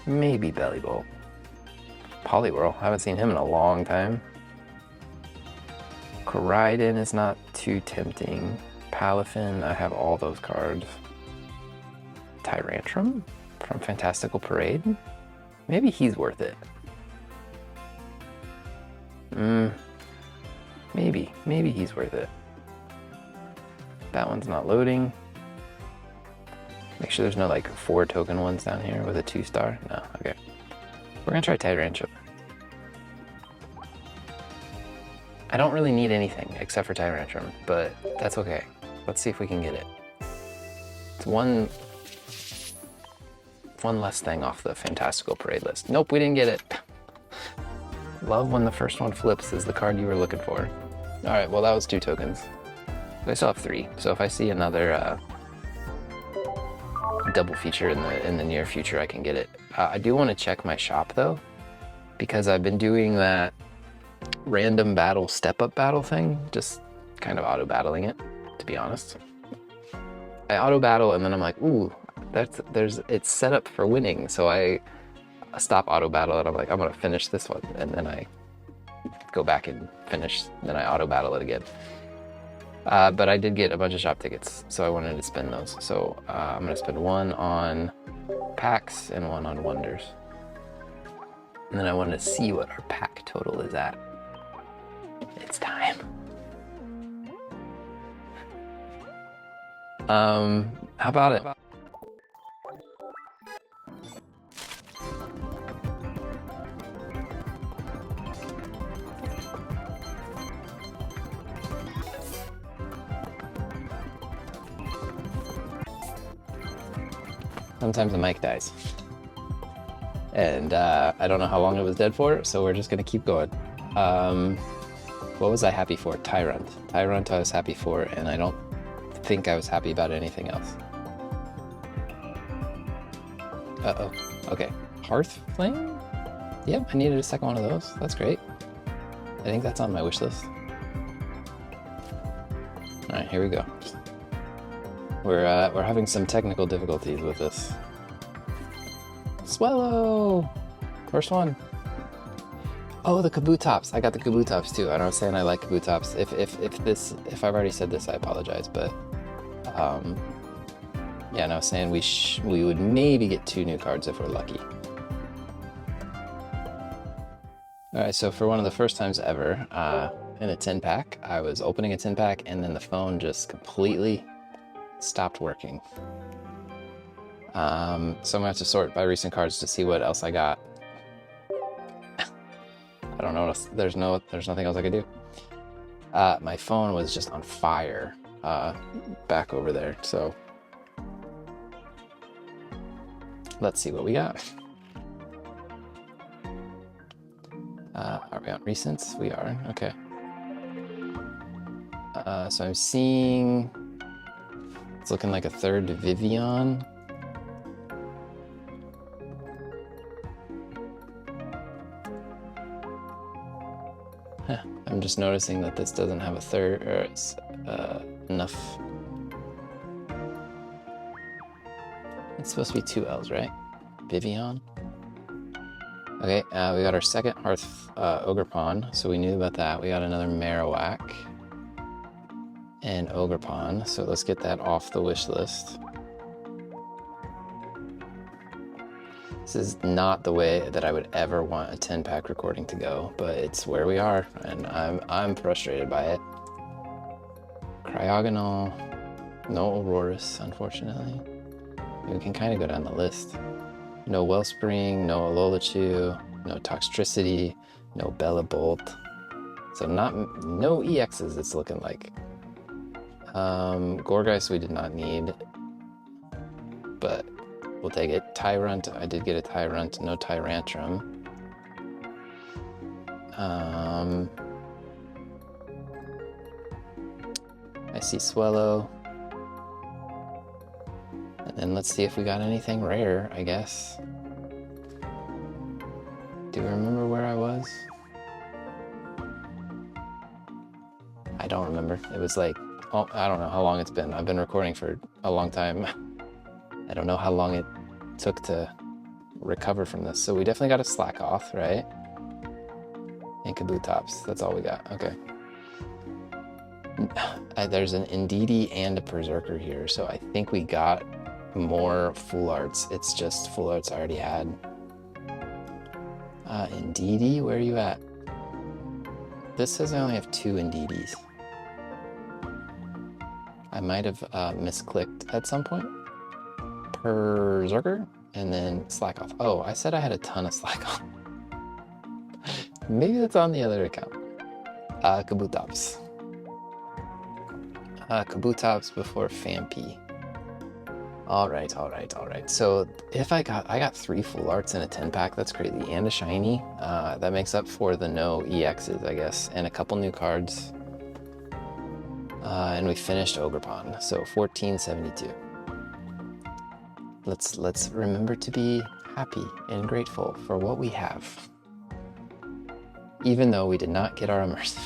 Belly Bolt. Poliwhirl, I haven't seen him in a long time. Koraidon is not too tempting. Palafin, I have all those cards. Tyrantrum from Fantastical Parade? Maybe he's worth it. Maybe he's worth it. That one's not loading. Make sure there's no like 4 token ones down here with a 2-star. No, okay. We're gonna try Tyrantrum. I don't really need anything except for Tyrantrum, but that's okay. Let's see if we can get it. It's one less thing off the Fantastical Parade list. Nope, we didn't get it. Love when the first one flips is the card you were looking for. All right, well that was 2 tokens. I still have 3, so if I see another double feature in the near future, I can get it. I do want to check my shop though, because I've been doing that random battle step-up battle thing, just kind of auto-battling it, to be honest. I auto-battle and then I'm like, ooh, it's set up for winning, so I stop auto-battle and I'm like, I'm gonna finish this one, and then I go back and finish, then I auto-battle it again. But I did get a bunch of shop tickets, so I wanted to spend those. So I'm gonna spend 1 on packs and 1 on wonders. And then I wanted to see what our pack total is at. It's time. How about it? Sometimes the mic dies. And I don't know how long it was dead for, so we're just gonna keep going. What was I happy for? Tyrant. Tyrant I was happy for, and I don't think I was happy about anything else. Uh-oh, okay. Hearth Flame? Yep, I needed a second one of those. That's great. I think that's on my wish list. All right, here we go. We're having some technical difficulties with this. Swellow! First one. Oh, the Kabutops. I got the Kabutops too. I was saying I like Kabutops. If I've already said this, I apologize, but yeah, and I was saying we would maybe get 2 new cards if we're lucky. All right, so for one of the first times ever in a 10-pack, I was opening a 10-pack and then the phone just completely stopped working. So I'm gonna have to sort by recent cards to see what else I got. I don't know. There's nothing else I could do. My phone was just on fire back over there. So let's see what we got. Are we on recents? We are. Okay. So I'm seeing. It's looking like a 3rd Vivian. I'm just noticing that this doesn't have a 3rd, or it's enough. It's supposed to be 2 L's, right? Vivian. Okay, we got our 2nd Hearth Ogerpon, so we knew about that. We got another Marowak and Ogerpon, so let's get that off the wish list. This is not the way that I would ever want a 10-pack recording to go, but it's where we are, and I'm frustrated by it. Cryogonal, no Aurorus, unfortunately. We can kind of go down the list. No Wellspring, no Alolachu, no Toxtricity, no Bellabolt. So no EXs it's looking like. Gorgeist we did not need, but we'll take it. Tyrunt, I did get a Tyrunt, no Tyrantrum. I see Swellow. And then let's see if we got anything rare, I guess. Do you remember where I was? I don't remember. It was like, oh, I don't know how long it's been. I've been recording for a long time. I don't know how long it took to recover from this. So we definitely got a Slack Off, right? And Kabutops. That's all we got. Okay. There's an Indeedee and a Berserker here, so I think we got more Full Arts. It's just Full Arts I already had. Indeedee, where are you at? This says I only have 2 Indeedees. I might have misclicked at some point. Berserker, and then Slack Off. Oh, I said I had a ton of Slack Off. Maybe that's on the other account. Kabutops. Kabutops before Fampi. All right. So if I got 3 Full Arts in a 10-pack, that's crazy, and a shiny. That makes up for the no EXs, I guess, and a couple new cards. And we finished Ogerpon, so 1472. Let's remember to be happy and grateful for what we have, even though we did not get our immersive.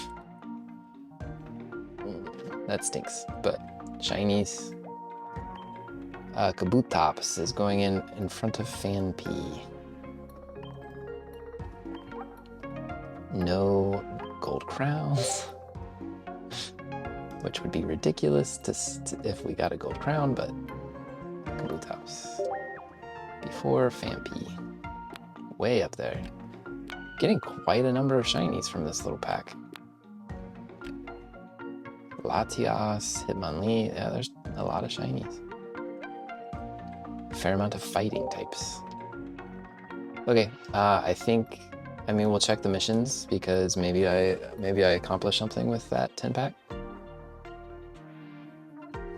That stinks, but shinies. Kabutops is going in front of Fanpea. No gold crowns, which would be ridiculous if we got a gold crown, but Kabutops. Before Fampi. Way up there. Getting quite a number of shinies from this little pack. Latias, Hitmonlee, yeah, there's a lot of shinies. A fair amount of fighting types. Okay, I mean, we'll check the missions because maybe I accomplished something with that 10-pack.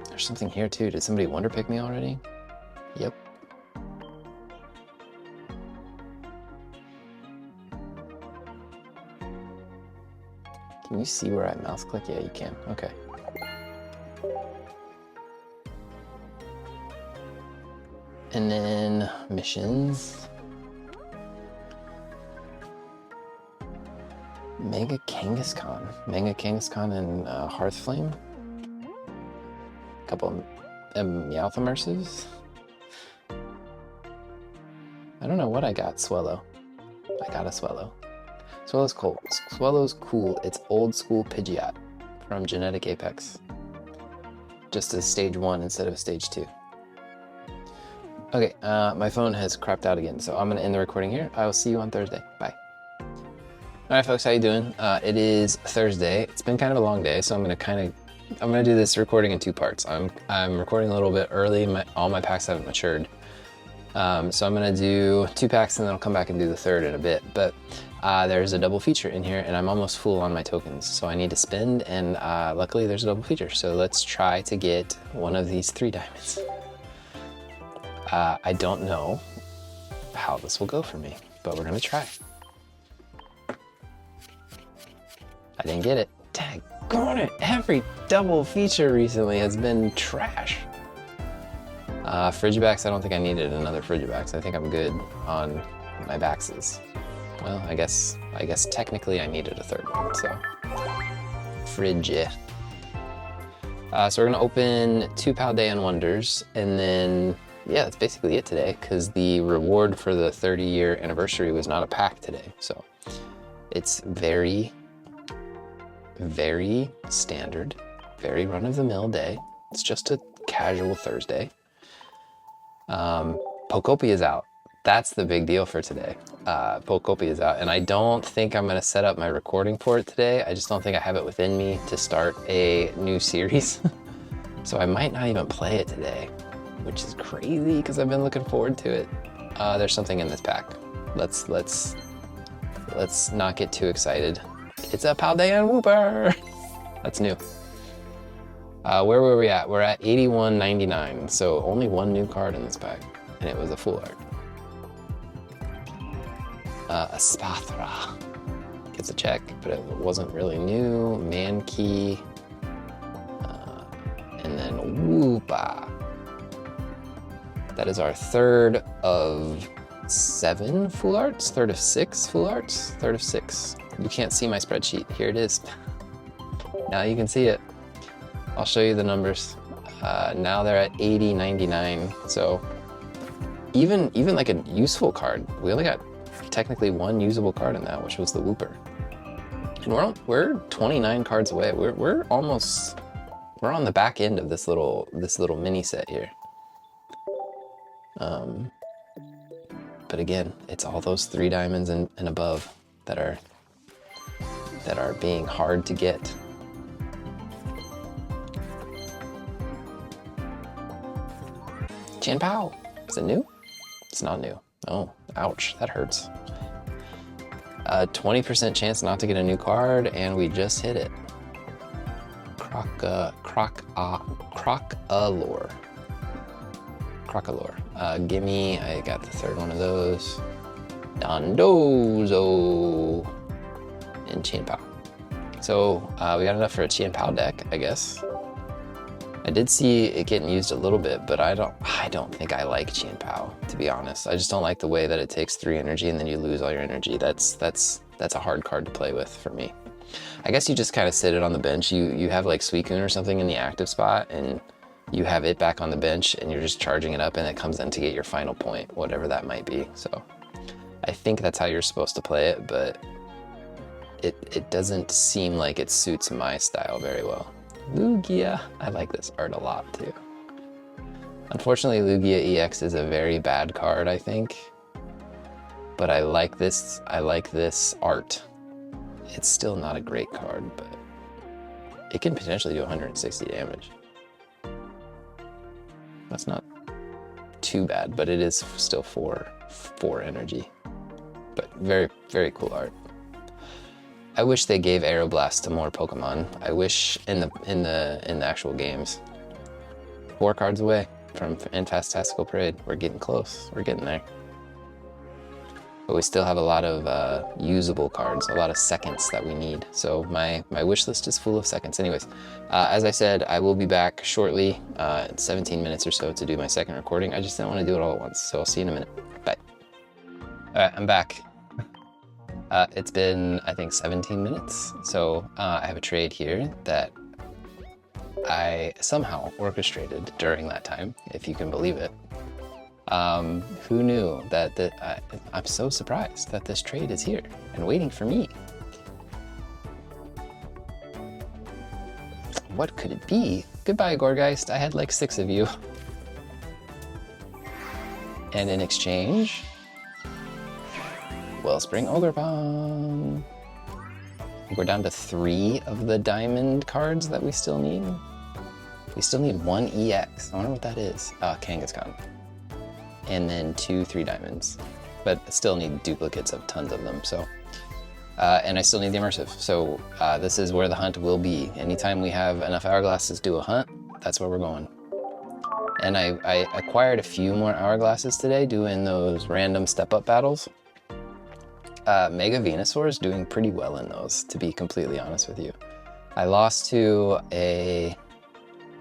There's something here too. Did somebody Wonder Pick me already? Yep. Can you see where I mouse click? Yeah, you can. Okay. And then missions. Mega Kangaskhan. Mega Kangaskhan and Hearthflame. A couple of Meowth Immersives. I don't know what I got. Swellow. I got a Swellow. Swellow's cool. Swellow's cool. It's old school Pidgeot from Genetic Apex. Just as stage 1 instead of stage 2. Okay, my phone has crapped out again, so I'm gonna end the recording here. I will see you on Thursday. Bye. All right, folks, how you doing? It is Thursday. It's been kind of a long day, so I'm gonna do this recording in 2 parts. I'm recording a little bit early. All my packs haven't matured. So I'm gonna do 2 packs and then I'll come back and do the 3rd in a bit. But there's a double feature in here and I'm almost full on my tokens. So I need to spend, and luckily there's a double feature. So let's try to get one of these 3 diamonds. I don't know how this will go for me, but we're gonna try. I didn't get it. Daggone it, every double feature recently has been trash. Frigibax, I don't think I needed another Frigibax. I think I'm good on my Baxes. Well, I guess technically I needed a 3rd one, so. Frigi. So we're gonna open 2 Paldean Wonders, and then, yeah, that's basically it today, because the reward for the 30-year anniversary was not a pack today, so. It's very, very standard, very run-of-the-mill day. It's just a casual Thursday. Pokopia is out. that's the big deal for today. Bulbapedia is out, and I don't think I'm gonna set up my recording for it today. I just don't think I have it within me to start a new series. So I might not even play it today, which is crazy because I've been looking forward to it. There's something in this pack. Let's not get too excited. It's a Paldean Wooper. That's new. Where were we at? We're at 81.99, so only one new card in this pack, and it was a full art. A Spathra gets a check, but it wasn't really new. Mankey, and then Woopa. That is our third of 7 full arts, third of 6 full arts, third of 6. You can't see my spreadsheet. Here it is. Now you can see it. I'll show you the numbers. Now they're at 80.99. So even like a useful card, we only got technically one usable card in that, which was the Wooper. And we're 29 cards away. We're on the back end of this little mini set here. But again, it's all those 3 diamonds and above that are being hard to get. Chien-Pao, is it new? It's not new. Oh, ouch, that hurts. 20% chance not to get a new card, and we just hit it. Crocalore. Gimme, I got the third one of those. Dondozo and Chien-Pao. So we got enough for a Chien-Pao deck, I guess. I did see it getting used a little bit, but I don't think I like Chien-Pao, to be honest. I just don't like the way that it takes 3 energy and then you lose all your energy. That's a hard card to play with for me. I guess you just kind of sit it on the bench. You have like Suicune or something in the active spot, and you have it back on the bench, and you're just charging it up, and it comes in to get your final point, whatever that might be. So I think that's how you're supposed to play it, but it doesn't seem like it suits my style very well. Lugia, I like this art a lot too. Unfortunately, Lugia EX is a very bad card, I think. But I like this art. It's still not a great card, but it can potentially do 160 damage. That's not too bad, but it is still 4 energy. But very, very cool art. I wish they gave Aeroblast to more Pokemon. I wish in the actual games. 4 cards away from Fantastical Parade. We're getting close. We're getting there. But we still have a lot of usable cards, a lot of seconds that we need. So my wish list is full of seconds. Anyways, as I said, I will be back shortly, in 17 minutes or so, to do my second recording. I just didn't want to do it all at once, so I'll see you in a minute. Bye. All right, I'm back. It's been, I think, 17 minutes. So I have a trade here that I somehow orchestrated during that time, if you can believe it. Who knew that I'm so surprised that this trade is here and waiting for me. What could it be? Goodbye, Gorgeist. I had like 6 of you. And in exchange, Wellspring Ogerpon. We're down to 3 of the diamond cards that we still need. We still need 1 EX. I wonder what that is. Kangaskhan. And then 2 3 diamonds. But I still need duplicates of tons of them, so. And I still need the immersive. So this is where the hunt will be. Anytime we have enough hourglasses to do a hunt, that's where we're going. And I acquired a few more hourglasses today doing those random step-up battles. Mega Venusaur is doing pretty well in those, to be completely honest with you. I lost to a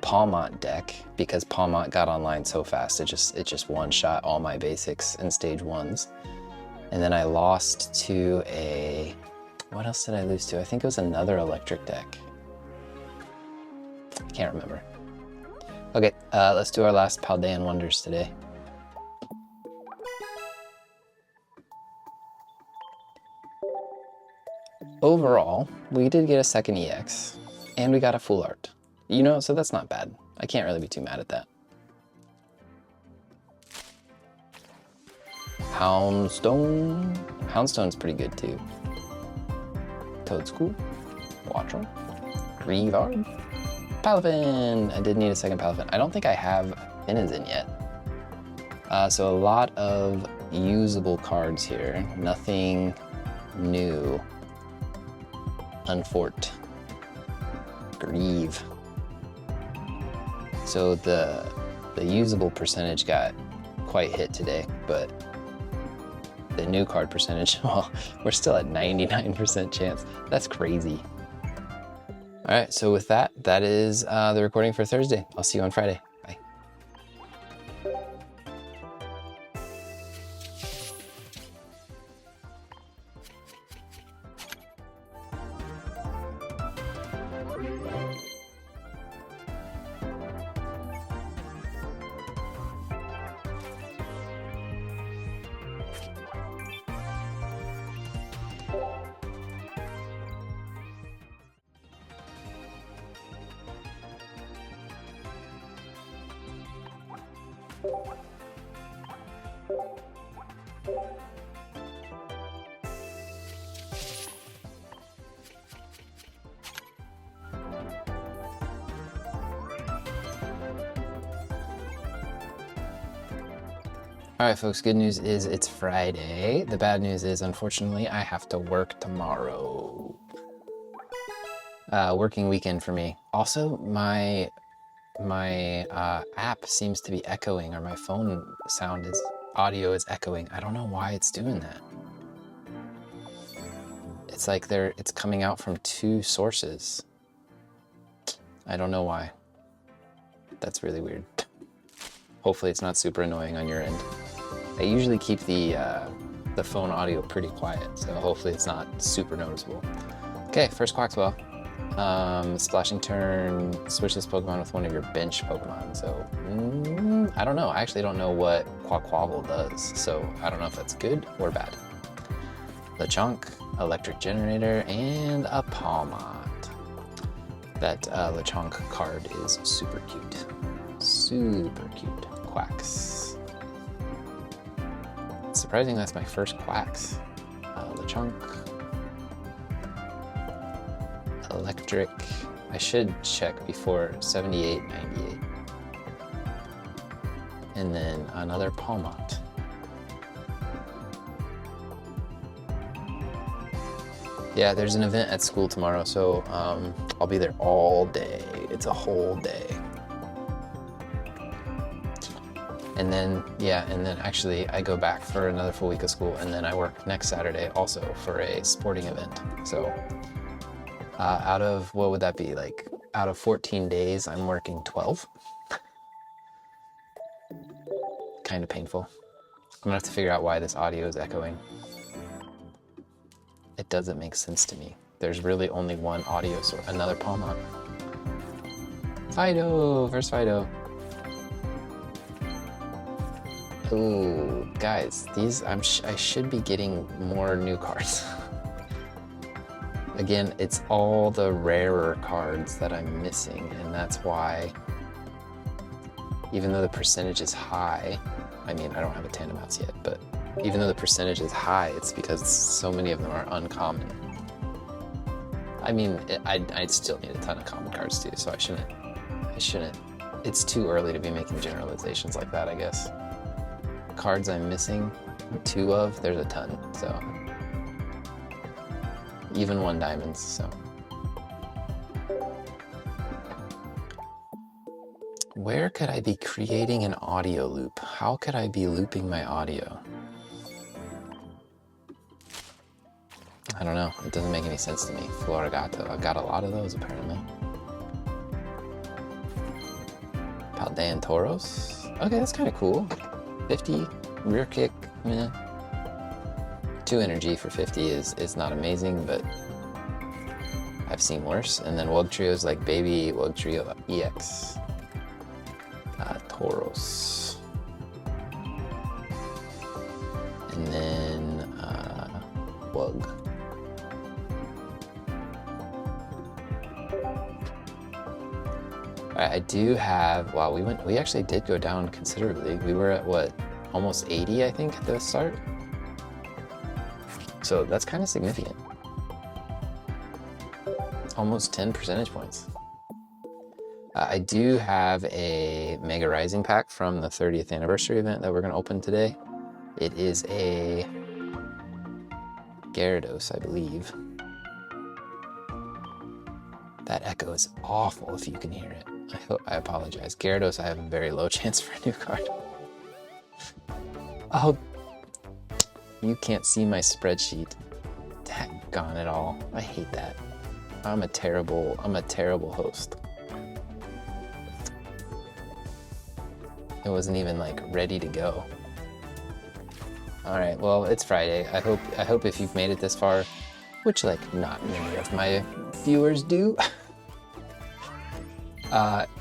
Palmont deck because Palmont got online so fast. It just one-shot all my basics in stage 1s. And then I lost to a... What else did I lose to? I think it was another electric deck. I can't remember. Okay, let's do our last Paldean Wonders today. Overall, we did get a second EX, and we got a full art. You know, so that's not bad. I can't really be too mad at that. Houndstone. Houndstone's pretty good too. Toadstool. Wattrel. Greavard. Palafin. I did need a second Palafin. I don't think I have Finizen yet. So a lot of usable cards here. Nothing new. Unfort. Grieve. So the usable percentage got quite hit today, but the new card percentage, well, we're still at 99% chance. That's crazy. All right, so with that, that is the recording for Thursday. I'll see you on Friday. Bye. All right, folks, good news is it's Friday. The bad news is, unfortunately, I have to work tomorrow. Working weekend for me. Also, my app seems to be echoing, or my phone audio is echoing. I don't know why it's doing that. It's like it's coming out from two sources. I don't know why. That's really weird. Hopefully it's not super annoying on your end. I usually keep the phone audio pretty quiet, so hopefully it's not super noticeable. Okay, first Quaxwell. Splashing turn, switch this Pokemon with one of your bench Pokemon. So, I don't know. I actually don't know what Quaquaval does, so I don't know if that's good or bad. Lechonk, Electric Generator, and a Palmot. That Lechonk card is super cute. Super cute. Quacks. It's surprising that's my first Quacks. Lechonk. Electric. I should check before 78, 98. And then another Palmot. Yeah, there's an event at school tomorrow, so I'll be there all day. It's a whole day. And then, yeah, and then actually I go back for another full week of school, and then I work next Saturday also for a sporting event. So out of, what would that be? Like, out of 14 days, I'm working 12. Kind of painful. I'm gonna have to figure out why this audio is echoing. It doesn't make sense to me. There's really only one audio source. Another Palmot. Fido! First Fido. Ooh, guys, these, I should be getting more new cards. Again, it's all the rarer cards that I'm missing, and that's why, even though the percentage is high, I mean, I don't have a Tandem Mouse yet, but even though the percentage is high, it's because so many of them are uncommon. I mean, I'd still need a ton of common cards too, so I shouldn't, it's too early to be making generalizations like that, I guess. Cards I'm missing 2 of, there's a ton, so. Even 1 diamonds, so. Where could I be creating an audio loop? How could I be looping my audio? I don't know, it doesn't make any sense to me. Florigato, I've got a lot of those apparently. Paldean Tauros? Okay, that's kind of cool. 50, rear kick, meh. 2 energy for 50 is not amazing, but I've seen worse. And then Wugtrio's like baby Wugtrio EX. Tauros. And then Wug. Alright, I do have, wow, we actually did go down considerably. We were at what, almost 80, I think, at the start. So that's kind of significant. Almost 10 percentage points. I do have a Mega Rising pack from the 30th anniversary event that we're going to open today. It is a Gyarados, I believe. That echo is awful if you can hear it. I apologize. Gyarados, I have a very low chance for a new card. Oh, you can't see my spreadsheet. Daggone it all. I hate that. I'm a terrible host. It wasn't even like ready to go. All right, well, it's Friday. I hope if you've made it this far, which like not many of my viewers do.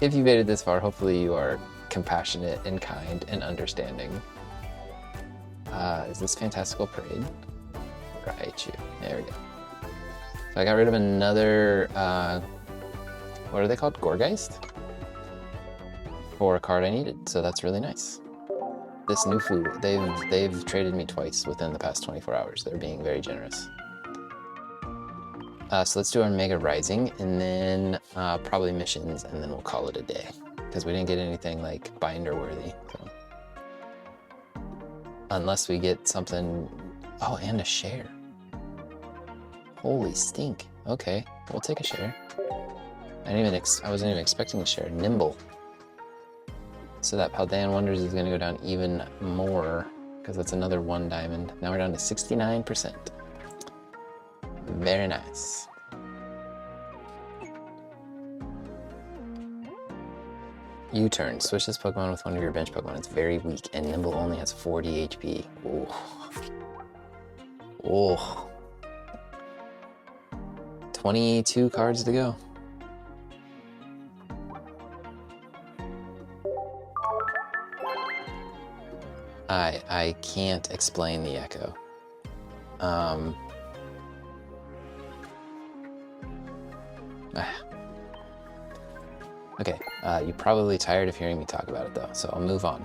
If you made it this far, hopefully you are compassionate and kind and understanding. Is this Fantastical Parade? Raichu. There we go. So I got rid of another, what are they called? Gorgeist? For a card I needed, so that's really nice. This new food, they've traded me twice within the past 24 hours. They're being very generous. So let's do our Mega Rising, and then probably missions, and then we'll call it a day. Because we didn't get anything like binder worthy. So. Unless we get something, oh, and a share. Holy stink. Okay, we'll take a share. I wasn't even expecting a share. Nimble. So that Paldean Wonders is going to go down even more because that's another 1 diamond. Now we're down to 69%. Very nice. U-turn. Switch this Pokemon with one of your bench Pokemon. It's very weak, and Nimble only has 40 HP. Oh. Oh. 22 cards to go. I can't explain the echo. Okay, you're probably tired of hearing me talk about it though, so I'll move on.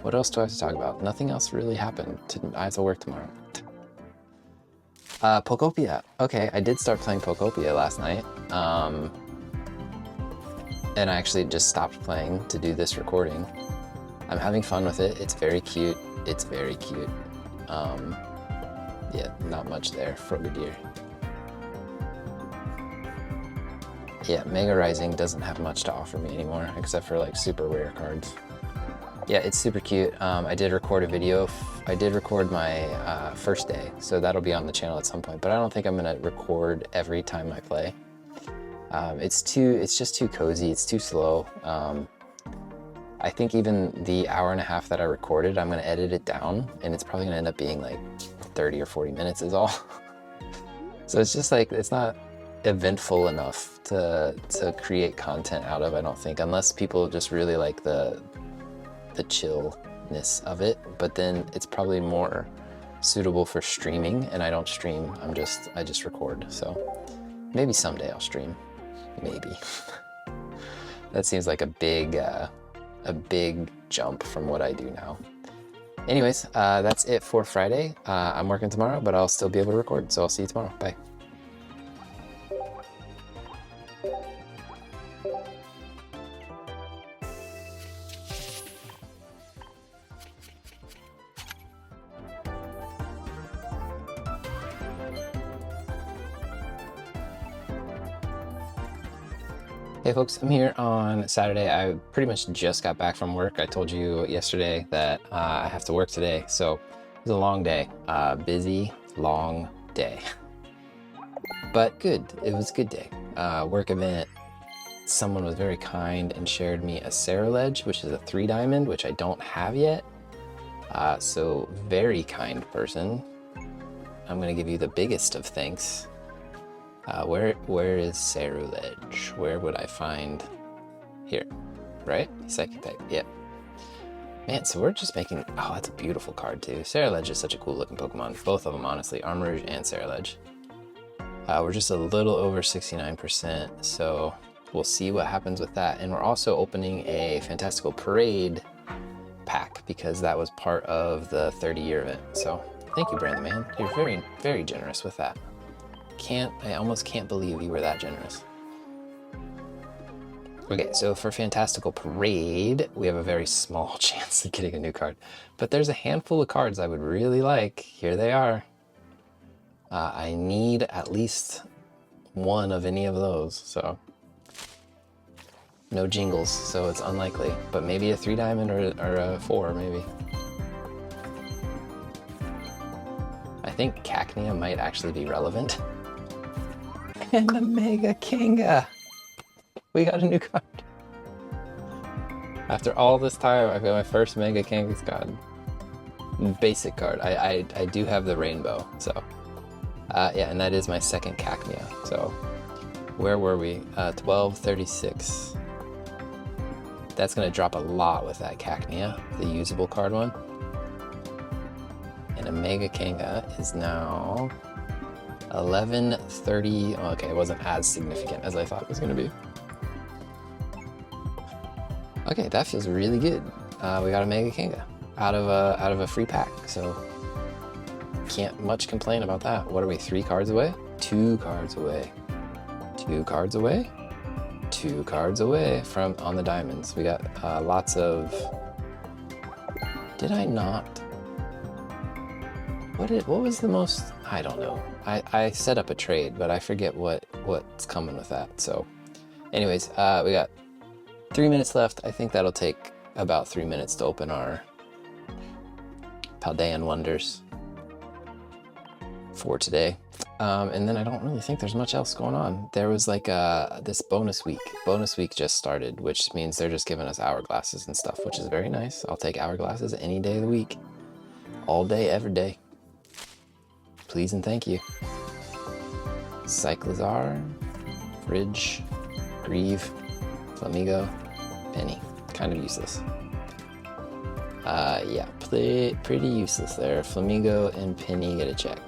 What else do I have to talk about? Nothing else really happened. I have to work tomorrow. Pokopia. Okay, I did start playing Pokopia last night. And I actually just stopped playing to do this recording. I'm having fun with it. It's very cute. It's very cute. Yeah, not much there. Frogadier. Yeah, Mega Rising doesn't have much to offer me anymore, except for like super rare cards. Yeah, it's super cute. I did record a video. I did record my first day, so that'll be on the channel at some point, but I don't think I'm gonna record every time I play. It's just too cozy, it's too slow. I think even the hour and a half that I recorded, I'm gonna edit it down, and it's probably gonna end up being like 30 or 40 minutes is all. So it's just like, it's not eventful enough to create content out of, I don't think, unless people just really like the chillness of it. But then it's probably more suitable for streaming, and I don't stream, I just record. So maybe someday I'll stream, maybe. That seems like a big jump from what I do now. Anyways, that's it for Friday. I'm working tomorrow, but I'll still be able to record, so I'll see you tomorrow. Bye. Hey folks, I'm here on Saturday. I pretty much just got back from work. I told you yesterday that I have to work today, so it was a long day. Busy, long day. But good, it was a good day. Work event, someone was very kind and shared me a Ceruledge, which is a 3 diamond, which I don't have yet. So very kind person. I'm gonna give you the biggest of thanks. Where is Ceruledge? Where would I find? Here, right? Psychic type, yeah. Man, so we're just making, oh, that's a beautiful card too. Ceruledge is such a cool looking Pokemon. Both of them, honestly, Armarouge and Ceruledge. We're just a little over 69%, so we'll see what happens with that. And we're also opening a Fantastical Parade pack because that was part of the 30-year event. So thank you, Brand the Man. You're very, very generous with that. I almost can't believe you were that generous. Okay, so for Fantastical Parade, we have a very small chance of getting a new card. But there's a handful of cards I would really like. Here they are. I need at least one of any of those, so. No jingles, so it's unlikely. But maybe a 3 diamond or a 4, maybe. I think Cacnea might actually be relevant. And a Mega Kanga! We got a new card. After all this time, I've got my first Mega Kanga's card. Basic card. I do have the rainbow, so. Yeah, and that is my second Cacnea. So, where were we? 1236. That's gonna drop a lot with that Cacnea, the usable card one. And a Mega Kanga is now 1130. Okay, it wasn't as significant as I thought it was gonna be. Okay, that feels really good. We got a Mega Kanga out of a free pack, so can't much complain about that. What are we, 3 cards away? 2 cards away. 2 cards away? 2 cards away from on the diamonds. We got lots of. Did I not? What was the most? I don't know. I set up a trade, but I forget what's coming with that. So, anyways, we got 3 minutes left. I think that'll take about 3 minutes to open our Paldean Wonders for today. And then I don't really think there's much else going on. There was like this bonus week. Bonus week just started, which means they're just giving us hourglasses and stuff, which is very nice. I'll take hourglasses any day of the week. All day, every day. Please and thank you. Cyclizar, Fridge, Grieve, Flamigo, Penny. Kind of useless. Yeah, pretty useless there. Flamigo and Penny get a check.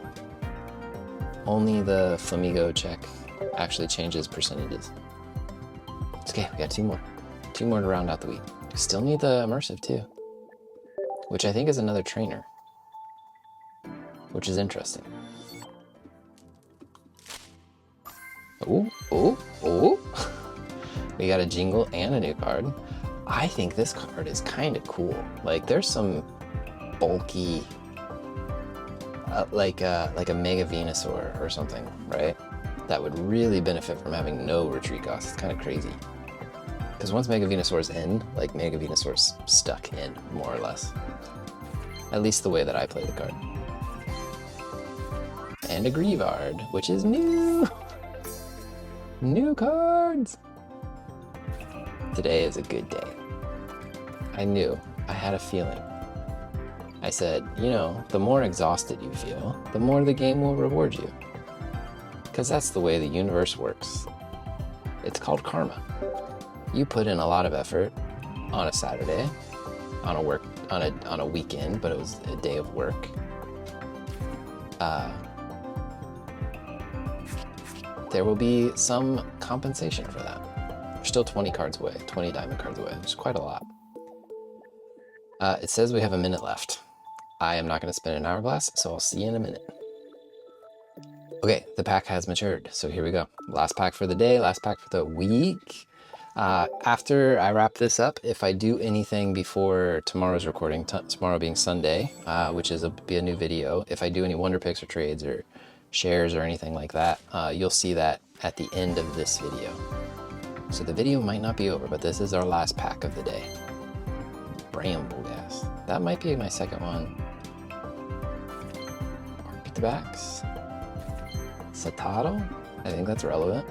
Only the Flamigo check actually changes percentages. It's okay, we got 2 more. 2 more to round out the week. We still need the Immersive too, which I think is another trainer, which is interesting. Ooh, ooh, ooh. We got a jingle and a new card. I think this card is kind of cool. Like there's some bulky, like a Mega Venusaur or something, right? That would really benefit from having no retreat cost. It's kind of crazy. Because once Mega Venusaur's in, like Mega Venusaur's stuck in, more or less. At least the way that I play the card. And a Grievard, which is new! New cards! Today is a good day. I knew, I had a feeling. I said, you know, the more exhausted you feel, the more the game will reward you. Because that's the way the universe works. It's called karma. You put in a lot of effort on a Saturday, on a weekend, but it was a day of work. There will be some compensation for that. We're still 20 cards away, 20 diamond cards away, which is quite a lot. It says we have a minute left. I am not going to spin an hourglass, so I'll see you in a minute. Okay, the pack has matured, so here we go. Last pack for the day, last pack for the week. After I wrap this up, if I do anything before tomorrow's recording, tomorrow being Sunday, which is be a new video, if I do any Wonder Picks or trades or shares or anything like that, you'll see that at the end of this video. So the video might not be over, but this is our last pack of the day. Brambleghast. That might be my second one. Beat the backs. Satado? I think that's relevant.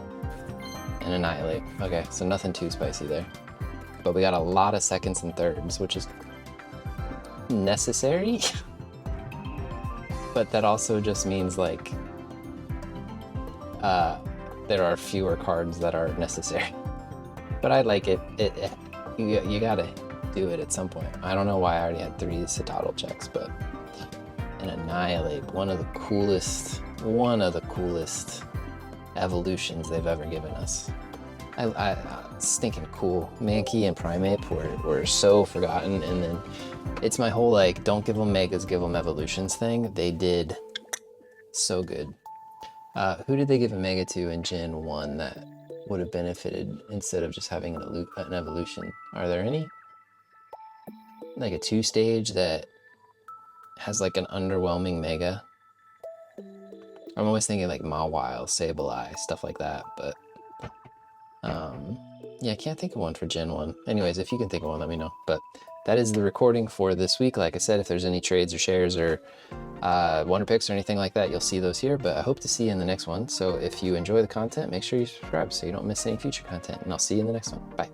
And Annihilate. Okay, so nothing too spicy there. But we got a lot of seconds and thirds, which is necessary. But that also just means like there are fewer cards that are necessary. But I like it. You gotta do it at some point. I don't know why I already had 3 Satotl checks, but an Annihilate, one of the coolest evolutions they've ever given us. Stinking cool. Mankey and Primeape were so forgotten, and then it's my whole like, don't give them megas, give them evolutions thing. They did so good. Who did they give a mega to in Gen 1 that would have benefited instead of just having an evolution? Are there any? Like a 2-stage that has like an underwhelming mega? I'm always thinking like Mawile, Sableye, stuff like that, but yeah, I can't think of one for Gen 1. Anyways, if you can think of one, let me know. But that is the recording for this week. Like I said, if there's any trades or shares or wonder picks or anything like that, you'll see those here, but I hope to see you in the next one. So if you enjoy the content, make sure you subscribe so you don't miss any future content, and I'll see you in the next one. Bye.